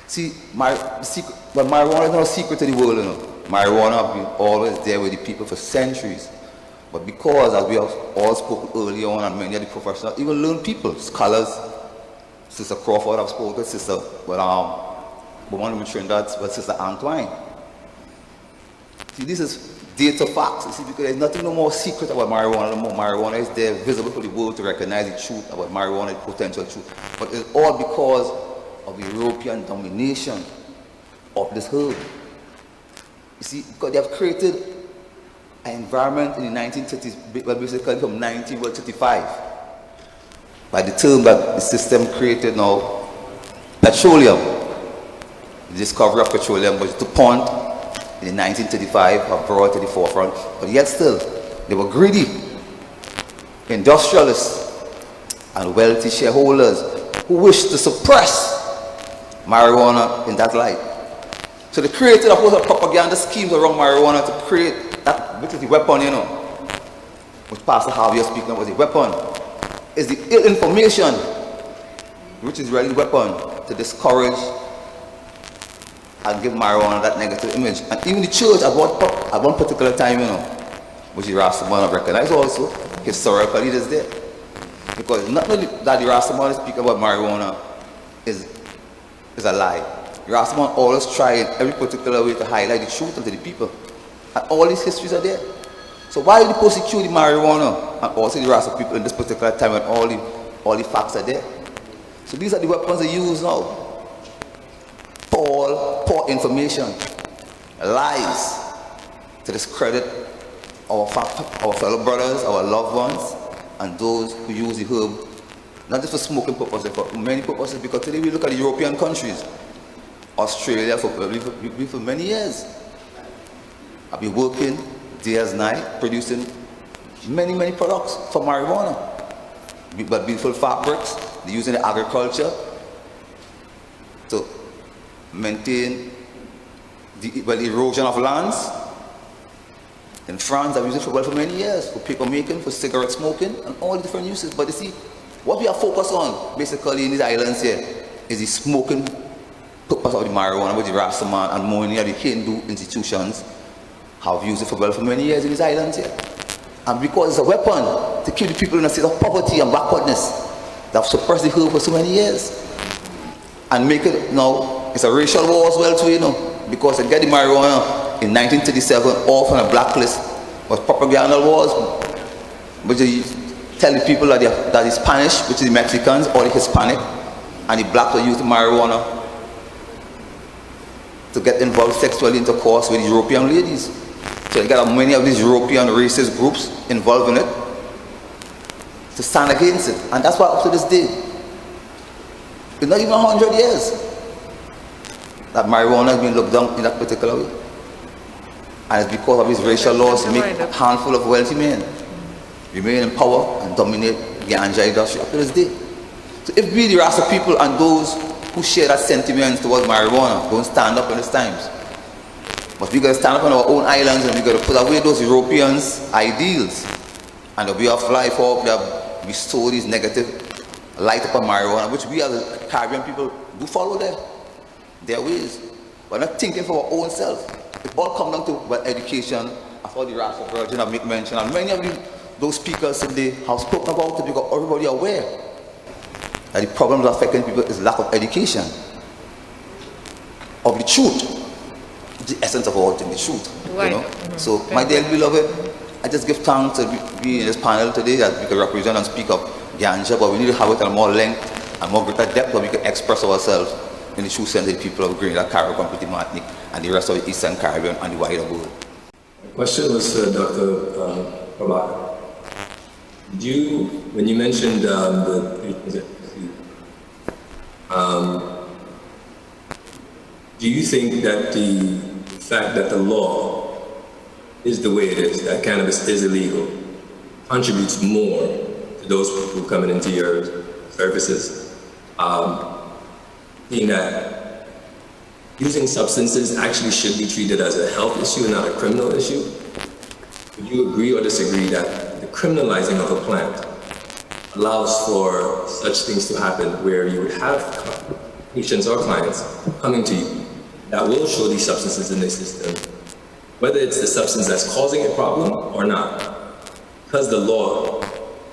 See, marijuana is not a secret to the world, Marijuana has been always there with the people for centuries. But because, as we have all spoken earlier on, and many of the professionals, even learned people, scholars, Sister Crawford have spoken, Sister, one of Trinidad, but Sister Antoine. See, this is data facts. You see, because there's nothing no more secret about marijuana. No more marijuana is there, visible for the world to recognize the truth about marijuana, the potential truth. But it's all because of the European domination of this herb. You see, because they have created an environment in the 1930s, well, basically from 1935, by the term that the system created now, petroleum. The discovery of petroleum was DuPont in 1935 have brought to the forefront, but yet still, they were greedy industrialists and wealthy shareholders who wished to suppress marijuana in that light. So they created a whole lot of propaganda schemes around marijuana to create that, which is the weapon, which Pastor Harvey was speaking of was the weapon. Is the ill information, which is really the weapon to discourage and give marijuana that negative image. And even the church at one particular time, which the Rastaman have recognized also, historically it is there. Because not only that the Rastaman is speaking about marijuana is a lie. The Rastaman always try in every particular way to highlight the truth to the people. And all these histories are there. So why do they persecute the marijuana and also the Rasta people in this particular time when all the facts are there? So these are the weapons they use now. Paul false information, lies to discredit our fellow brothers, our loved ones, and those who use the herb, not just for smoking purposes, but for many purposes, because today we look at the European countries, Australia for many years. I've been working day as night, producing many products for marijuana. But beautiful fabrics, they're using the agriculture to maintain the erosion of lands. In France, I've used it for many years, for paper making, for cigarette smoking, and all the different uses. But you see, what we are focused on, basically, in these islands here, is the smoking purpose of the marijuana, which the Rastaman and many of the Hindu institutions have used it for many years in these islands here. And because it's a weapon to keep the people in a state of poverty and backwardness, that have suppressed the herb for so many years. And make it, now, it's a racial war as well too, you know, because they get the marijuana in 1937 off on a blacklist was propaganda wars, but they tell the people that that is Spanish, which is the Mexicans, or the Hispanic, and the blacks are using marijuana to get involved sexually intercourse with European ladies. So you got many of these European racist groups involved in it to stand against it. And that's why up to this day, it's not even 100 years that marijuana has been looked down in that particular way. And it's because of these racial laws to make a handful of wealthy men remain in power and dominate the ganja industry up to this day. So if we, the Rasta people, and those who share that sentiment towards marijuana don't stand up in these times, but we got to stand up on our own islands and we got to put away those Europeans' ideals and the way of life of that we sow these negative light upon marijuana, which we as Caribbean people do follow their ways. We're not thinking for our own self. It all comes down to education, as all the Rasta Virgin have made mention, and many of those speakers today have spoken about it because everybody is aware that the problems affecting people is lack of education of the truth, the essence of all things, the truth. Right. You know? Mm-hmm. So, my dear beloved, I just give thanks to be in this panel today that we can represent and speak of ganja, but we need to have it at more length and more greater depth so we can express ourselves in the true sense of the people of Grenada, CARICOM, Martinique, and the rest of the Eastern Caribbean and the wider world. My question was to Dr. Prabhakar. When you mentioned do you think that the fact that the law is the way it is, that cannabis is illegal, contributes more to those people coming into your services? Being that using substances actually should be treated as a health issue and not a criminal issue. Would you agree or disagree that the criminalizing of a plant allows for such things to happen where you would have patients or clients coming to you that will show these substances in their system, whether it's the substance that's causing a problem or not? Because the law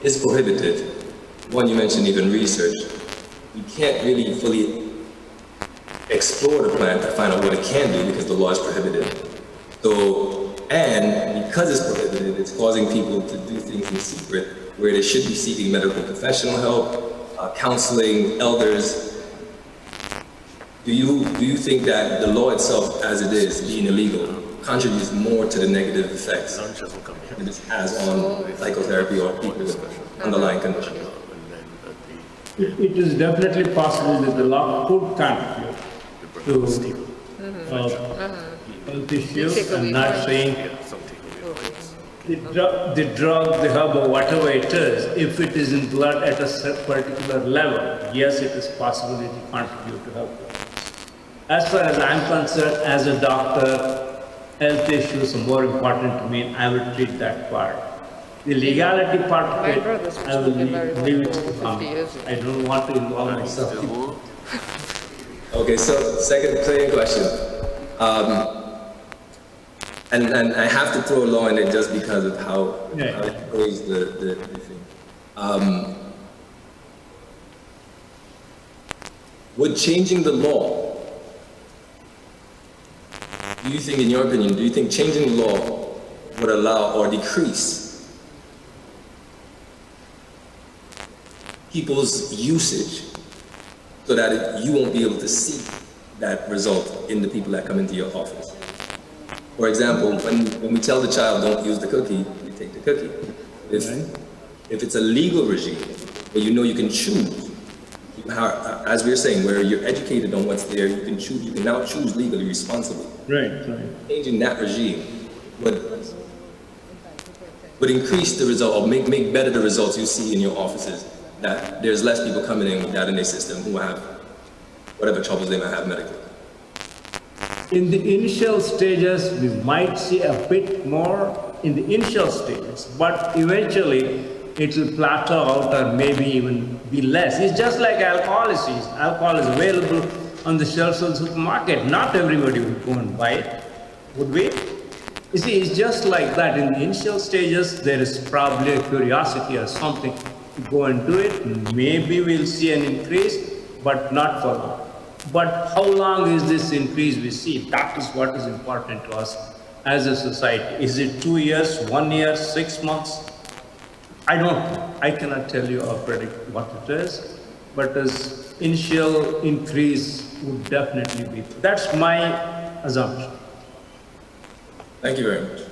is prohibited, one you mentioned even research, you can't really fully explore the plant to find out what it can do because the law is prohibited. So, and because it's prohibited, it's causing people to do things in secret where they should be seeking medical professional help, counseling, elders. Do you think that the law itself, as it is, being illegal, contributes more to the negative effects that it has on psychotherapy or people with underlying conditions? It is definitely possible that the law could contribute to health issues. I'm not saying the drug, the herb, or whatever it is, if it is in blood at a particular level, yes, it is possible it will contribute to health. As far as I'm concerned, as a doctor, health issues are more important to me, and I will treat that part. The legality part of it, I will leave it to the government. I don't want to involve myself. Okay, so second question. And I have to throw a law in it just because of how it goes the thing. Would changing the law, do you think, in your opinion, do you think changing the law would allow or decrease people's usage so that you won't be able to see that result in the people that come into your office. For example, when we tell the child don't use the cookie, you take the cookie. If it's a legal regime, where you know you can choose, as we were saying, where you're educated on what's there, you can choose. You can now choose legally, responsibly. Right. Changing that regime would increase the result, or make better the results you see in your offices. That there's less people coming in with that in their system who have whatever troubles they might have medically. In the initial stages, we might see a bit more in the initial stages, but eventually it will plateau out or maybe even be less. It's just like alcohol is. Alcohol is available on the shelves of the supermarket. Not everybody would go and buy it, would we? You see, it's just like that. In the initial stages, there is probably a curiosity or something to go and do it. Maybe we'll see an increase, but not for long. But how long is this increase we see? That is what is important to us as a society. Is it 2 years, 1 year, 6 months? I don't know. I cannot tell you or predict what it is, but this initial increase would definitely be. That's my assumption. Thank you very much.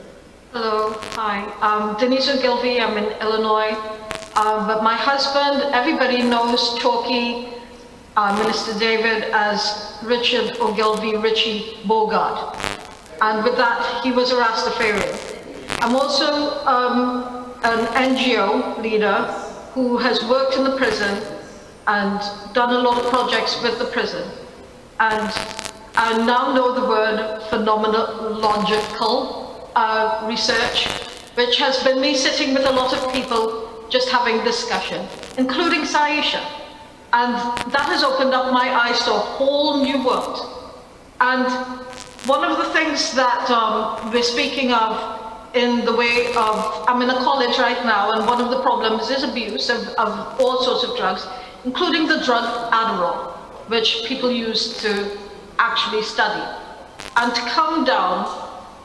Hello, hi. I'm Denise Ogilvie. I'm in Illinois. But my husband, everybody knows Chalky, Minister David, as Richard Ogilvie Richie Bogart. And with that, he was a Rastafarian. I'm also an NGO leader who has worked in the prison and done a lot of projects with the prison. And I now know the word phenomenological research, which has been me sitting with a lot of people just having discussion, including Saisha. And that has opened up my eyes to a whole new world. And one of the things that we're speaking of in the way of, I'm in a college right now, and one of the problems is abuse of all sorts of drugs, including the drug Adderall, which people use to actually study. And to come down,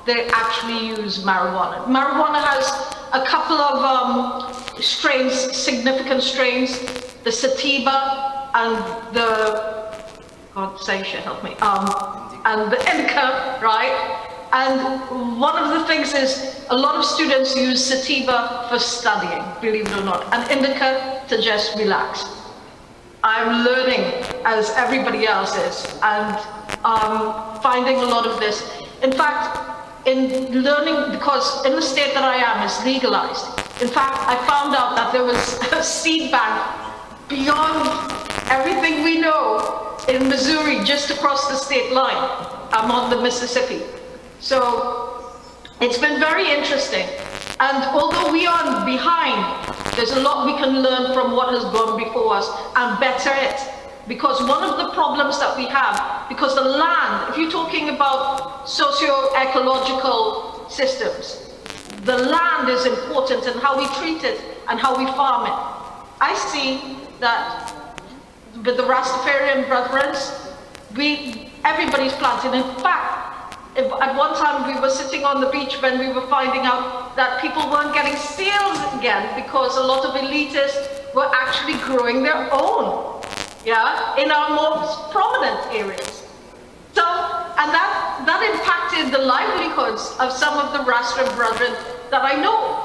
they actually use marijuana. Marijuana has a couple of strains, significant strains, the sativa and the, God say, help me, and the indica, right? And one of the things is a lot of students use sativa for studying, believe it or not, and indica to just relax. I'm learning as everybody else is, and finding a lot of this. In fact, in learning, because in the state that I am, it's legalized. In fact, I found out that there was a seed bank beyond everything we know in Missouri, just across the state line. I'm on the Mississippi. So it's been very interesting. And although we are behind, there's a lot we can learn from what has gone before us and better it. Because one of the problems that we have, because the land, if you're talking about socio-ecological systems, the land is important and how we treat it and how we farm it. I see that with the Rastafarian brethren, everybody's planting. In fact, at one time we were sitting on the beach when we were finding out that people weren't getting seals again because a lot of elitists were actually growing their own. Yeah, in our most prominent areas. So, and that impacted the livelihoods of some of the Rasta brethren that I know.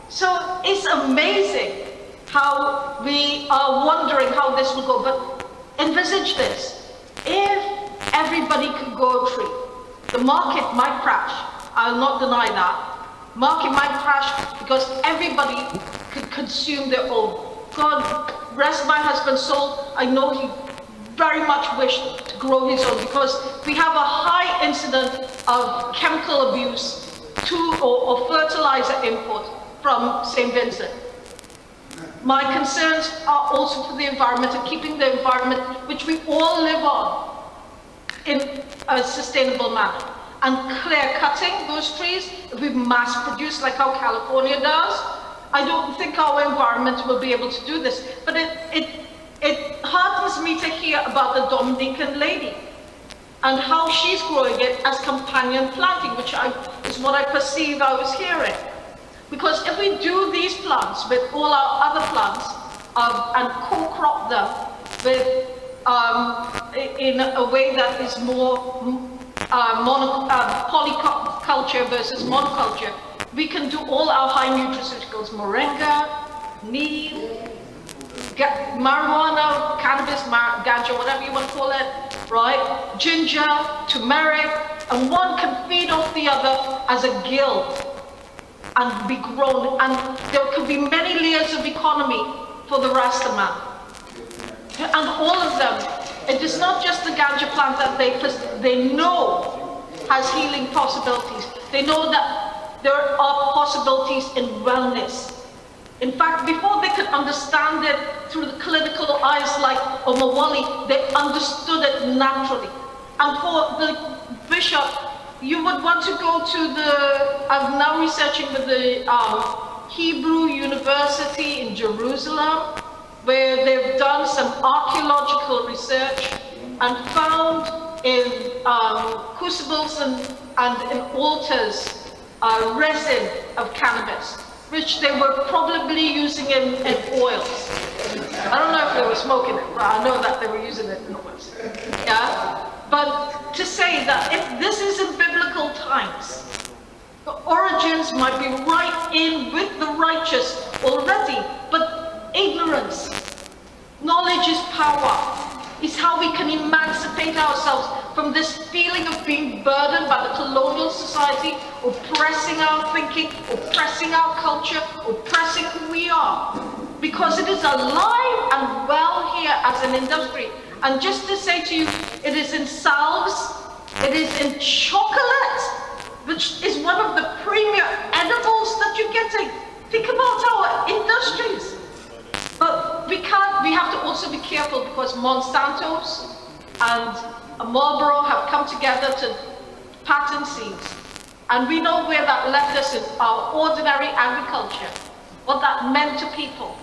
So it's amazing how we are wondering how this will go, but envisage this. If everybody could grow a tree, the market might crash. I'll not deny that. Market might crash because everybody could consume their own. God rest my husband's soul, I know he very much wished to grow his own because we have a high incident of chemical abuse or fertilizer import from St. Vincent. My concerns are also for the environment and keeping the environment which we all live on in a sustainable manner. And clear cutting those trees, if we mass produce like how California does, I don't think our environment will be able to do this. But it heartens me to hear about the Dominican lady and how she's growing it as companion planting, which is what I perceive I was hearing. Because if we do these plants with all our other plants and co-crop them with in a way that is more polyculture versus monoculture, we can do all our high nutraceuticals, moringa, neem, marijuana, cannabis, ganja, whatever you want to call it, right? Ginger, turmeric, and one can feed off the other as a guild and be grown. And there could be many layers of economy for the Rasta man. And all of them, it is not just the ganja plant that they know has healing possibilities. They know that there are possibilities in wellness. In fact, before they could understand it through the clinical eyes like Omowale, they understood it naturally. And for the bishop, you would want to go to I'm now researching with the Hebrew University in Jerusalem, where they've done some archaeological research and found in crucibles and in altars resin of cannabis, which they were probably using in oils. I don't know if they were smoking it, but I know that they were using it in oils. Yeah? But to say that if this is in biblical times, the origins might be right in with the righteous already, but ignorance, knowledge is power. Is how we can emancipate ourselves from this feeling of being burdened by the colonial society, oppressing our thinking, oppressing our culture, oppressing who we are. Because it is alive and well here as an industry. And just to say to you, it is in salves, it is in chocolate, which is one of the premier edibles that you're getting. Think about our industries. But we have to also be careful because Monsanto's and Marlboro have come together to patent seeds. And we know where that left us in our ordinary agriculture, what that meant to people.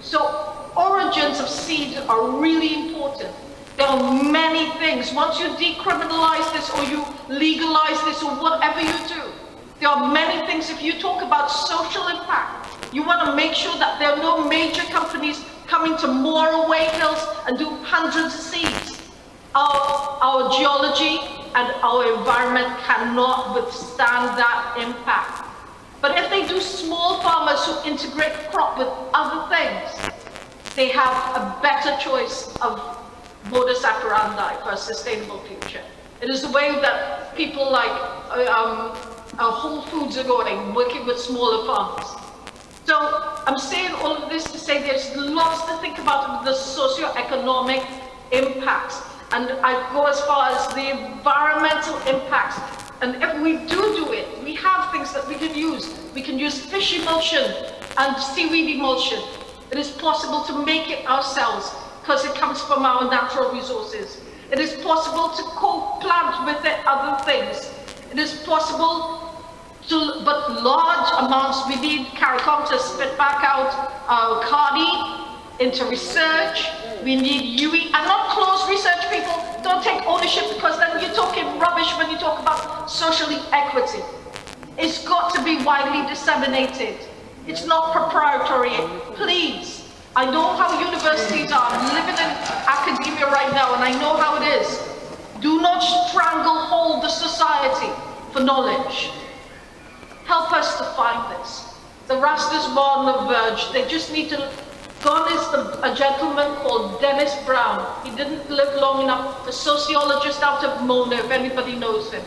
So origins of seeds are really important. There are many things. Once you decriminalize this or you legalize this or whatever you do, there are many things. If you talk about social impact, you want to make sure that there are no major companies coming to Moraway Hills and do hundreds of seeds. Our geology and our environment cannot withstand that impact. But if they do small farmers who integrate crop with other things, they have a better choice of modus operandi for a sustainable future. It is the way that people like Whole Foods are going, working with smaller farmers. So I'm saying all of this to say there's lots to think about the socio-economic impacts. And I go as far as the environmental impacts. And if we do it, we have things that we can use. We can use fish emulsion and seaweed emulsion. It is possible to make it ourselves because it comes from our natural resources. It is possible to co-plant with it other things. It is possible but large amounts, we need CARICOM to spit back out our CARDI into research. We need UE, and not close research people. Don't take ownership because then you're talking rubbish when you talk about social equity. It's got to be widely disseminated. It's not proprietary. Please, I know how universities are. I'm living in academia right now and I know how it is. Do not stranglehold the society for knowledge. Help us to find this. The Rastas were on the verge. They just need to. Gone is a gentleman called Dennis Brown. He didn't live long enough. A sociologist out of Mona, if anybody knows him.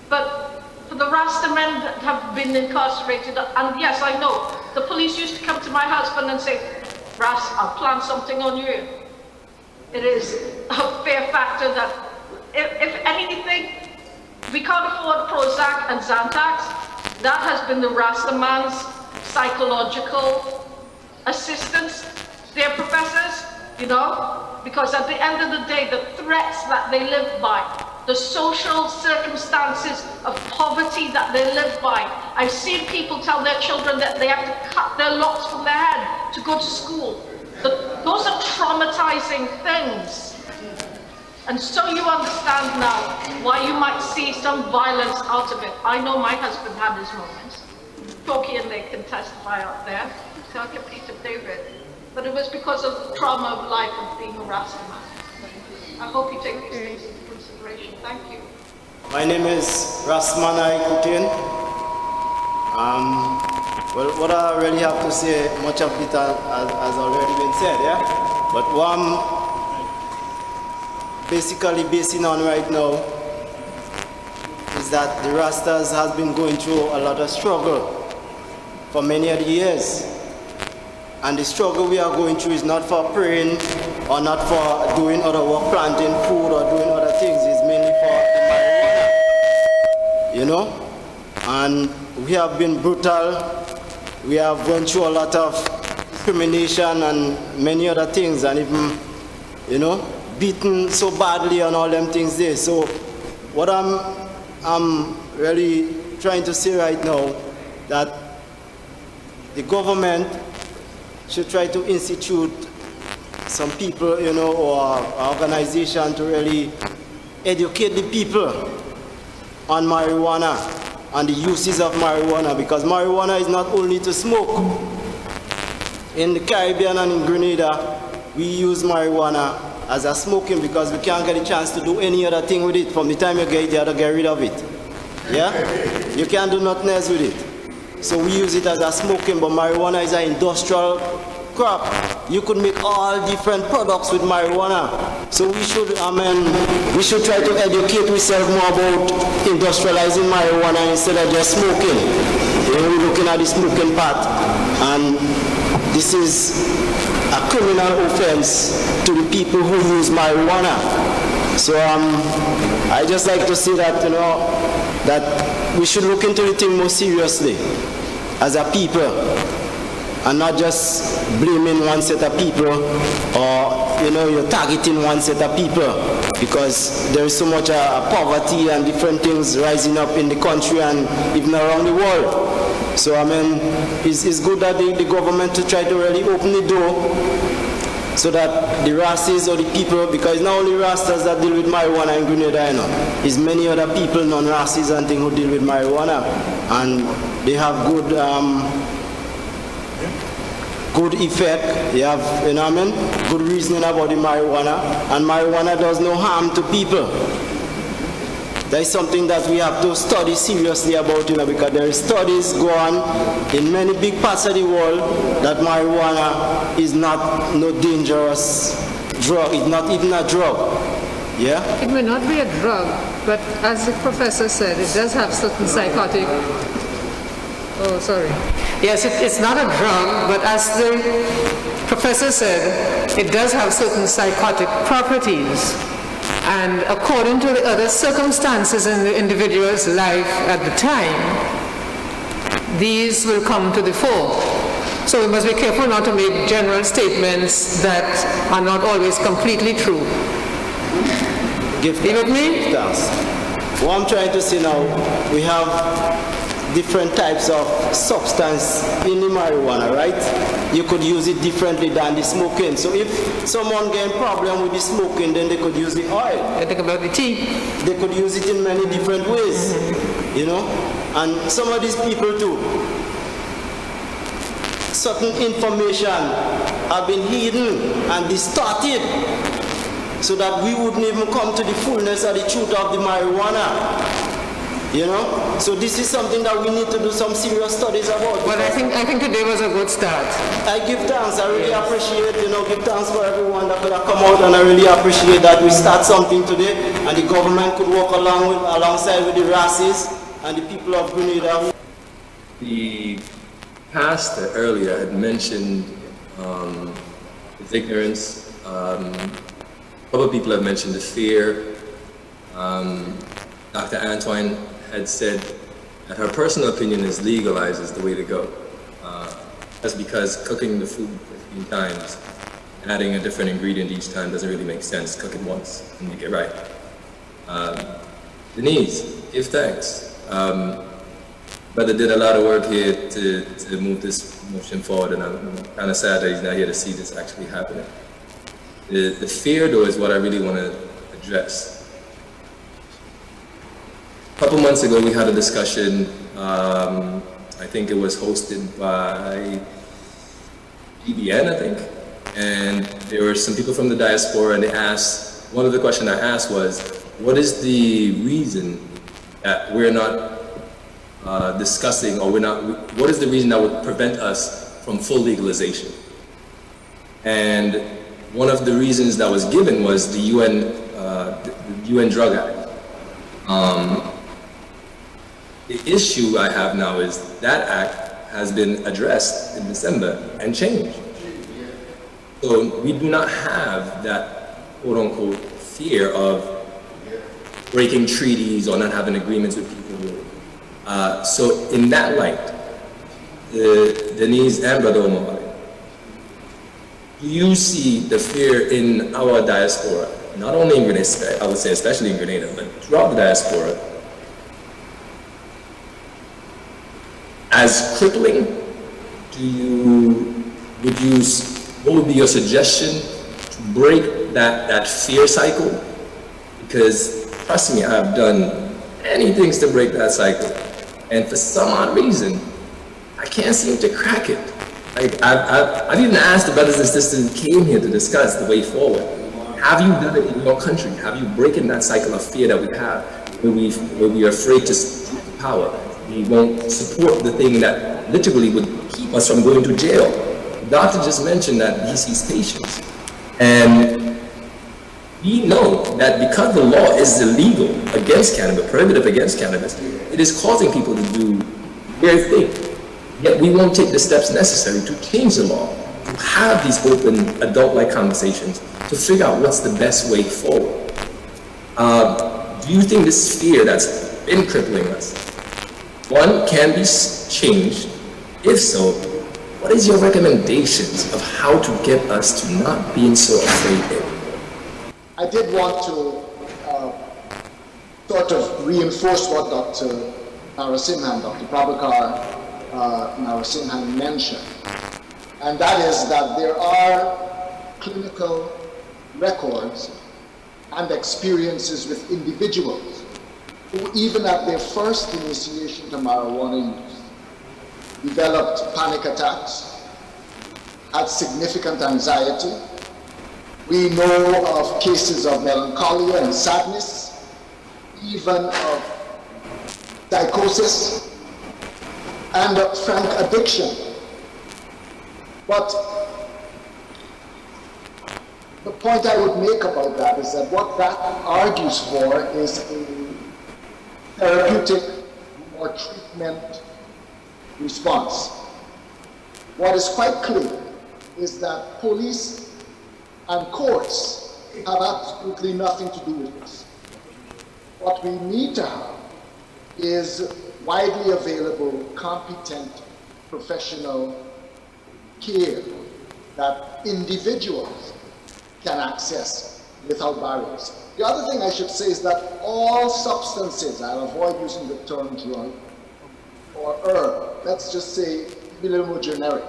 But for the Rasta men that have been incarcerated, and yes, I know, the police used to come to my husband and say, Ras, I'll plant something on you. It is a fair factor that, if anything, we can't afford Prozac and Zantac. That has been the Rasta man's psychological assistance, their professors, you know, because at the end of the day, the threats that they live by, the social circumstances of poverty that they live by. I've seen people tell their children that they have to cut their locks from their head to go to school. Those are traumatizing things. And so you understand now why you might see some violence out of it. I know my husband had his moments. Talkie and they can testify out there. So I can Peter David. But it was because of the trauma of life of being a Rasta man. I hope you take these things into consideration. Thank you. My name is Rasmanai Kutin. Well, what I really have to say, much of it has already been said, yeah? But what I'm basically basing on right now is that the Rastas has been going through a lot of struggle for many of the years. And the struggle we are going through is not for praying or not for doing other work, planting food or doing other things. It's mainly for the marijuana, you know? And we have been brutal. We have gone through a lot of discrimination and many other things, and even, you know, beaten so badly and all them things there. So what I'm really trying to say right now, that the government should try to institute some people, you know, or organization to really educate the people on marijuana and the uses of marijuana, because marijuana is not only to smoke. In the Caribbean and in Grenada, we use marijuana as a smoking because we can't get a chance to do any other thing with it. From the time you get it, you have to get rid of it. Yeah? You can't do nothing else with it. So we use it as a smoking, but marijuana is an industrial crop. You could make all different products with marijuana. So we should try to educate ourselves more about industrializing marijuana instead of just smoking. You know, we're looking at the smoking part, and this is a criminal offense to the people who use marijuana. So I just like to say that, you know, that we should look into the thing more seriously as a people, and not just blaming one set of people, or, you know, you're targeting one set of people, because there is so much poverty and different things rising up in the country and even around the world. So I mean, it's good that the government to try to really open the door so that the Rastas or the people, because it's not only Rastas that deal with marijuana in Grenada, you know, it's many other people, non-Rastas and things, who deal with marijuana, and they have good effect. They have, you know what I mean, good reasoning about the marijuana, and marijuana does no harm to people. That is something that we have to study seriously about, you know, because there are studies go on in many big parts of the world that marijuana is not no dangerous drug. It's not even a drug. Yeah? It may not be a drug, but as the professor said, it does have certain psychotic... Oh, sorry. Yes, it's not a drug, but as the professor said, it does have certain psychotic properties. And according to the other circumstances in the individual's life at the time, these will come to the fore. So we must be careful not to make general statements that are not always completely true. Give with me? What I'm trying to say now, we have different types of substance in the marijuana, right? You could use it differently than the smoking. So if someone get a problem with the smoking, then they could use the oil. I think about the tea. They could use it in many different ways, you know? And some of these people too, certain information have been hidden and distorted so that we wouldn't even come to the fullness of the truth of the marijuana. You know, so this is something that we need to do some serious studies about. But I think today was a good start. I give thanks. I really appreciate, you know, give thanks for everyone that could have come out, and I really appreciate that we start something today, and the government could work alongside with the Rastas and the people of Grenada. The pastor earlier had mentioned his ignorance. Other people have mentioned the fear. Dr. Antoine had said that her personal opinion is legalize is the way to go. That's because cooking the food 15 times, adding a different ingredient each time doesn't really make sense. Cook it once and make it right. Denise, give thanks. Brother did a lot of work here to move this motion forward, and I'm kind of sad that he's not here to see this actually happening. The fear, though, is what I really want to address. A couple months ago, we had a discussion, I think it was hosted by BBN, I think, and there were some people from the diaspora, and they asked one of the questions I asked was, what is the reason that we're not discussing, or what is the reason that would prevent us from full legalization? And one of the reasons that was given was the UN Drug Act. The issue I have now is that act has been addressed in December and changed. So we do not have that quote-unquote fear of breaking treaties or not having agreements with people. So in that light, Denise and Brother Omowale, do you see the fear in our diaspora, not only in Grenada, I would say especially in Grenada, but throughout the diaspora, as crippling? What would be your suggestion to break that fear cycle? Because trust me, I've done many things to break that cycle, and for some odd reason, I can't seem to crack it. I've even asked the brothers and sisters who came here to discuss the way forward. Have you done it in your country? Have you broken that cycle of fear that we have, where we are afraid to seek power? We won't support the thing that literally would keep us from going to jail. The doctor just mentioned that he sees patients. And we know that because the law is illegal against cannabis, prohibitive against cannabis, it is causing people to do weird things. Yet we won't take the steps necessary to change the law, to have these open, adult-like conversations, to figure out what's the best way forward. Do you think this fear that's been crippling us, one, can be changed? If so, what is your recommendations of how to get us to not being so afraid anymore? I did want to sort of reinforce what Dr. Narasimhan, Dr. Prabhakar Narasimhan mentioned, and that is that there are clinical records and experiences with individuals who, even at their first initiation to marijuana use, developed panic attacks, had significant anxiety. We know of cases of melancholia and sadness, even of psychosis and frank addiction. But the point I would make about that is that what that argues for is a therapeutic or treatment response. What is quite clear is that police and courts have absolutely nothing to do with this. What we need to have is widely available, competent, professional care that individuals can access without barriers. The other thing I should say is that all substances, I'll avoid using the term drug or herb, let's just say be a little more generic.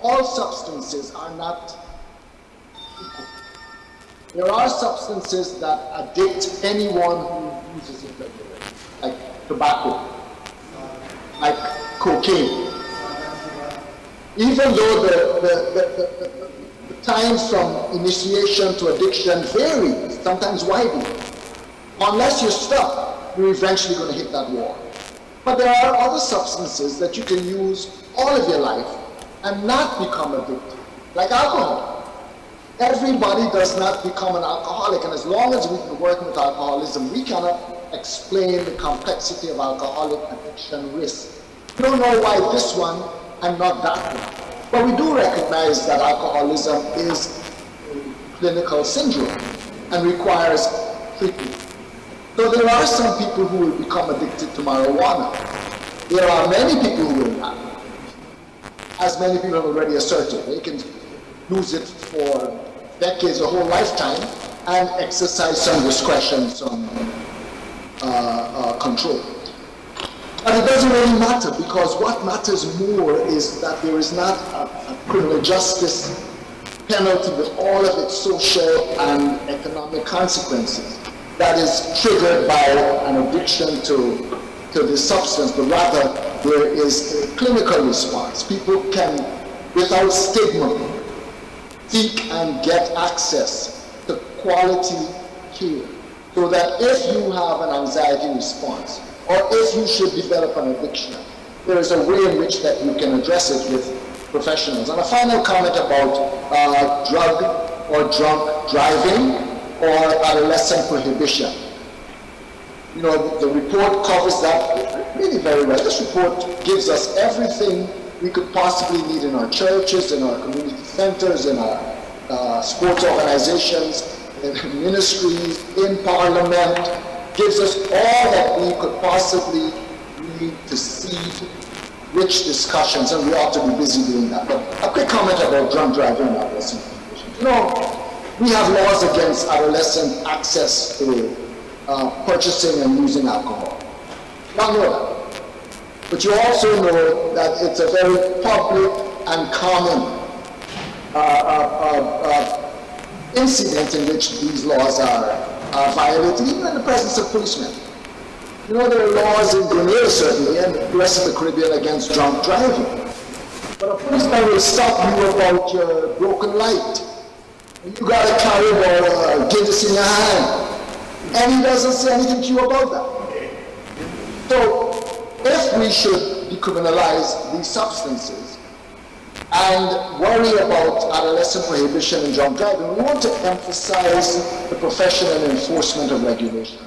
All substances are not equal. There are substances that addict anyone who uses it regularly, like tobacco, like cocaine. Even though the times from initiation to addiction vary, sometimes widely, unless you stop, you're eventually going to hit that wall. But there are other substances that you can use all of your life and not become addicted, like alcohol. Everybody does not become an alcoholic, and as long as we've been working with alcoholism, we cannot explain the complexity of alcoholic addiction risk. We don't know why this one and not that one. But we do recognize that alcoholism is a clinical syndrome and requires treatment. So there are some people who will become addicted to marijuana. There are many people who will not. As many people have already asserted, they can use it for decades, a whole lifetime, and exercise some discretion, some control. But it doesn't really matter, because what matters more is that there is not a criminal justice penalty with all of its social and economic consequences that is triggered by an addiction to this substance, but rather there is a clinical response. People can, without stigma, seek and get access to quality care. So that if you have an anxiety response, or if you should develop an addiction, there is a way in which that you can address it with professionals. And a final comment about drug or drunk driving or adolescent prohibition. You know, the report covers that really very well. This report gives us everything we could possibly need in our churches, in our community centers, in our sports organizations, in ministries, in parliament. Gives us all that we could possibly need to seed rich discussions, and we ought to be busy doing that. But a quick comment about drunk driving and adolescent prohibition. You know, we have laws against adolescent access to purchasing and using alcohol. You all know that. But you also know that it's a very public and common incident in which these laws are violated, even in the presence of policemen. You know, there are laws in Grenada, certainly, and the rest of the Caribbean against drunk driving. But a policeman will stop you about your broken light. And you got to carry about Guinness in your hand. And he doesn't say anything to you about that. So, if we should decriminalize these substances and worry about adolescent prohibition and drunk driving, we want to emphasize the professional enforcement of regulations.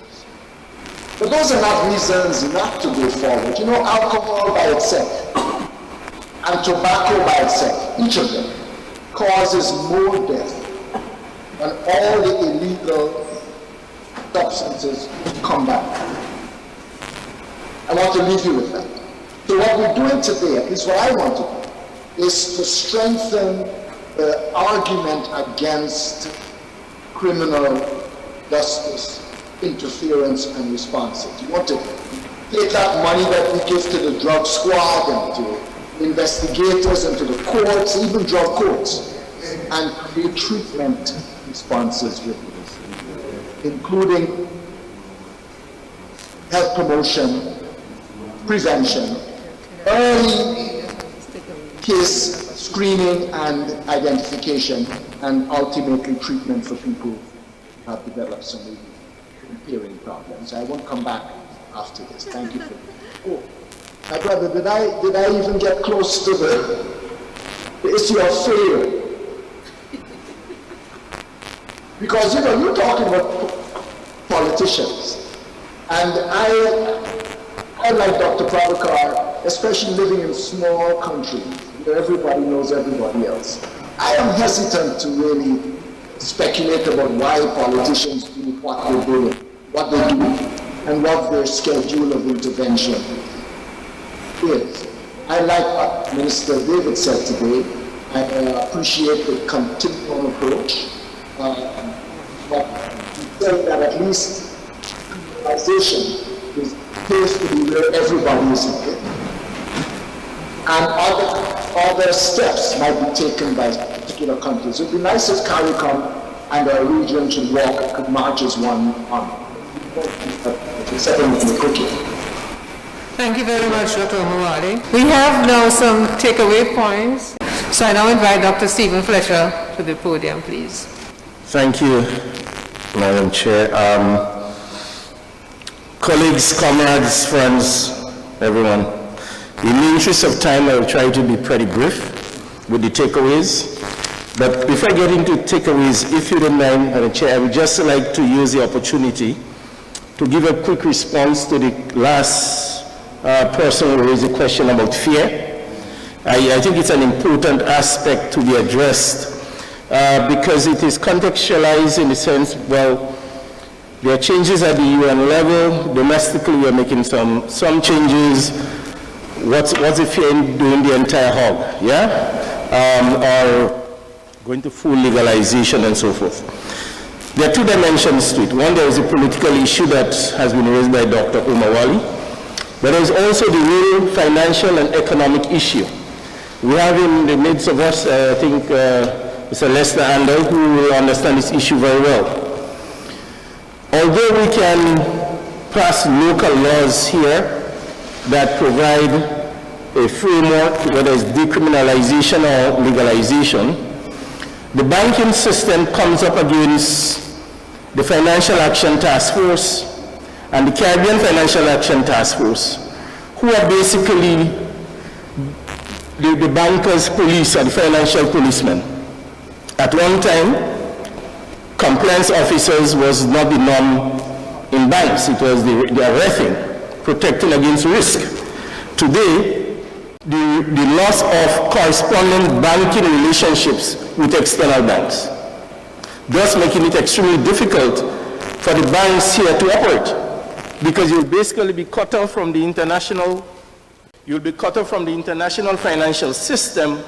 But those are not reasons not to go forward. You know, alcohol by itself and tobacco by itself, each of them, causes more death than all the illegal substances come back. I want to leave you with that. So what we're doing today, at least what I want to do, is to strengthen the argument against criminal justice interference and responses. You want to take that money that we give to the drug squad and to investigators and to the courts, even drug courts, and create treatment responses with this, including health promotion, prevention, early case screening and identification, and ultimately treatment for people who have developed some hearing problems. I won't come back after this. Thank you for that. Oh, my brother, did I even get close to the issue of failure? Because, you know, you're talking about politicians. And I like Dr. Prabhakar, especially living in small countries where everybody knows everybody else. I am hesitant to really speculate about why politicians do what they do, and what their schedule of intervention is. I like what Minister David said today. I appreciate the continuum approach. But he said that at least civilization appears to be where everybody is in it. And other steps might be taken by particular countries. It would be nice if CARICOM and our region should could march as one on. Thank you very much, Dr. Omowale. We have now some takeaway points. So I now invite Dr. Stephen Fletcher to the podium, please. Thank you, Madam Chair. Colleagues, comrades, friends, everyone. In the interest of time, I will try to be pretty brief with the takeaways. But before I get into takeaways, if you don't mind, Madam Chair, I would just like to use the opportunity to give a quick response to the last person who raised a question about fear. I think it's an important aspect to be addressed because it is contextualized in the sense, well, there are changes at the UN level. Domestically, we're making some changes. What's the fear in doing the entire hog, yeah? Or going to full legalization and so forth. There are two dimensions to it. One, there is a political issue that has been raised by Dr. Omowale, but there is also the real financial and economic issue. We have in the midst of us, I think, Mr. Lester Andel, who will understand this issue very well. Although we can pass local laws here that provide a framework, whether it's decriminalization or legalization, the banking system comes up against the Financial Action Task Force, and the Caribbean Financial Action Task Force, who are basically the bankers' police or the financial policemen. At one time, compliance officers was not the norm in banks. It was the RFing, protecting against risk. Today, the loss of corresponding banking relationships with external banks, thus making it extremely difficult for the banks here to operate, because you'll basically be cut off from the international, financial system,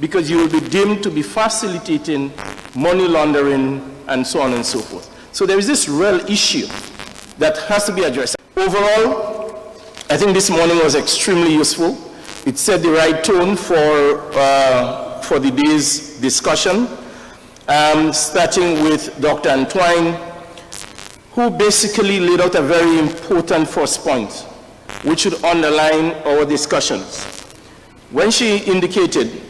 because you will be deemed to be facilitating money laundering and so on and so forth. So there is this real issue that has to be addressed. Overall, I think this morning was extremely useful. It set the right tone for the day's discussion, starting with Dr. Antoine, who basically laid out a very important first point, which should underline our discussions. When she indicated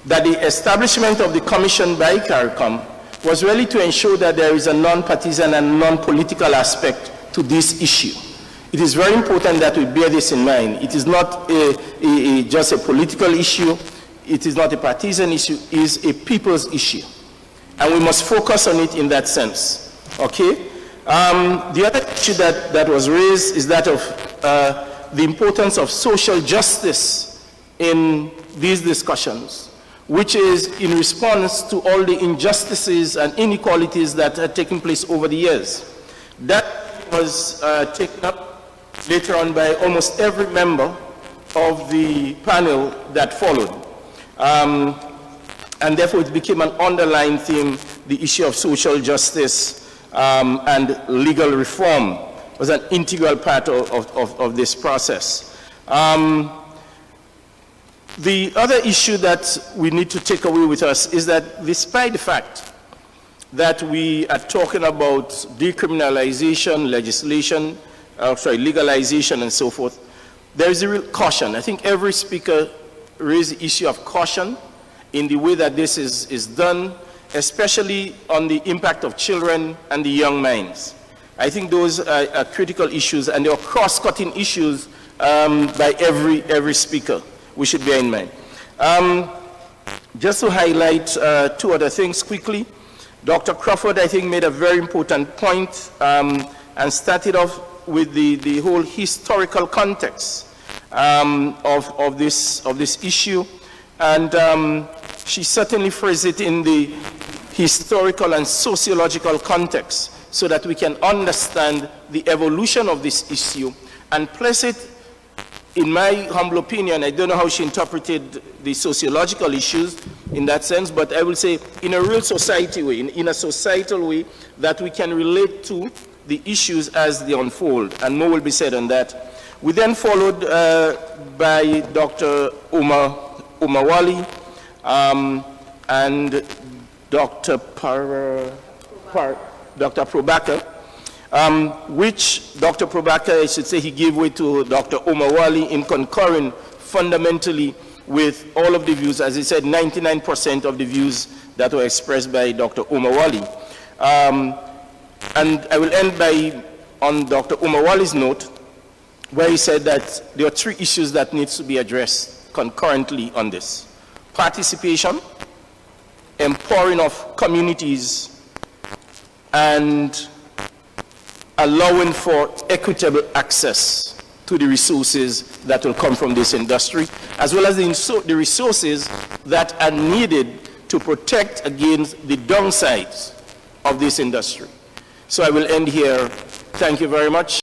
that the establishment of the commission by CARICOM was really to ensure that there is a non-partisan and non-political aspect to this issue. It is very important that we bear this in mind. It is not just a political issue. It is not a partisan issue. It is a people's issue. And we must focus on it in that sense. Okay? The other issue that was raised is that of the importance of social justice in these discussions, which is in response to all the injustices and inequalities that are taking place over the years. That was taken up later on by almost every member of the panel that followed. And therefore it became an underlying theme, the issue of social justice and legal reform was an integral part of this process. The other issue that we need to take away with us is that despite the fact that we are talking about decriminalization, legislation, legalization and so forth, there is a real caution. I think every speaker raised the issue of caution in the way that this is done, especially on the impact of children and the young minds. I think those are critical issues, and they are cross-cutting issues by every speaker. We should bear in mind. Just to highlight two other things quickly, Dr. Crawford, I think, made a very important point and started off with the whole historical context of this issue, and she certainly phrased it in the historical and sociological context so that we can understand the evolution of this issue and place it, in my humble opinion, I don't know how she interpreted the sociological issues in that sense, but I will say in a real society way, in a societal way that we can relate to the issues as they unfold, and more will be said on that. We then followed by Dr. Omowale and Dr. Prabhakar, which Dr. Prabhakar, I should say, he gave way to Dr. Omowale in concurring fundamentally with all of the views, as he said, 99% of the views that were expressed by Dr. Omowale. And I will end on Dr. Omowale's note, where he said that there are three issues that needs to be addressed concurrently on this: participation, empowering of communities, and allowing for equitable access to the resources that will come from this industry, as well as the resources that are needed to protect against the downsides of this industry. So I will end here. Thank you very much.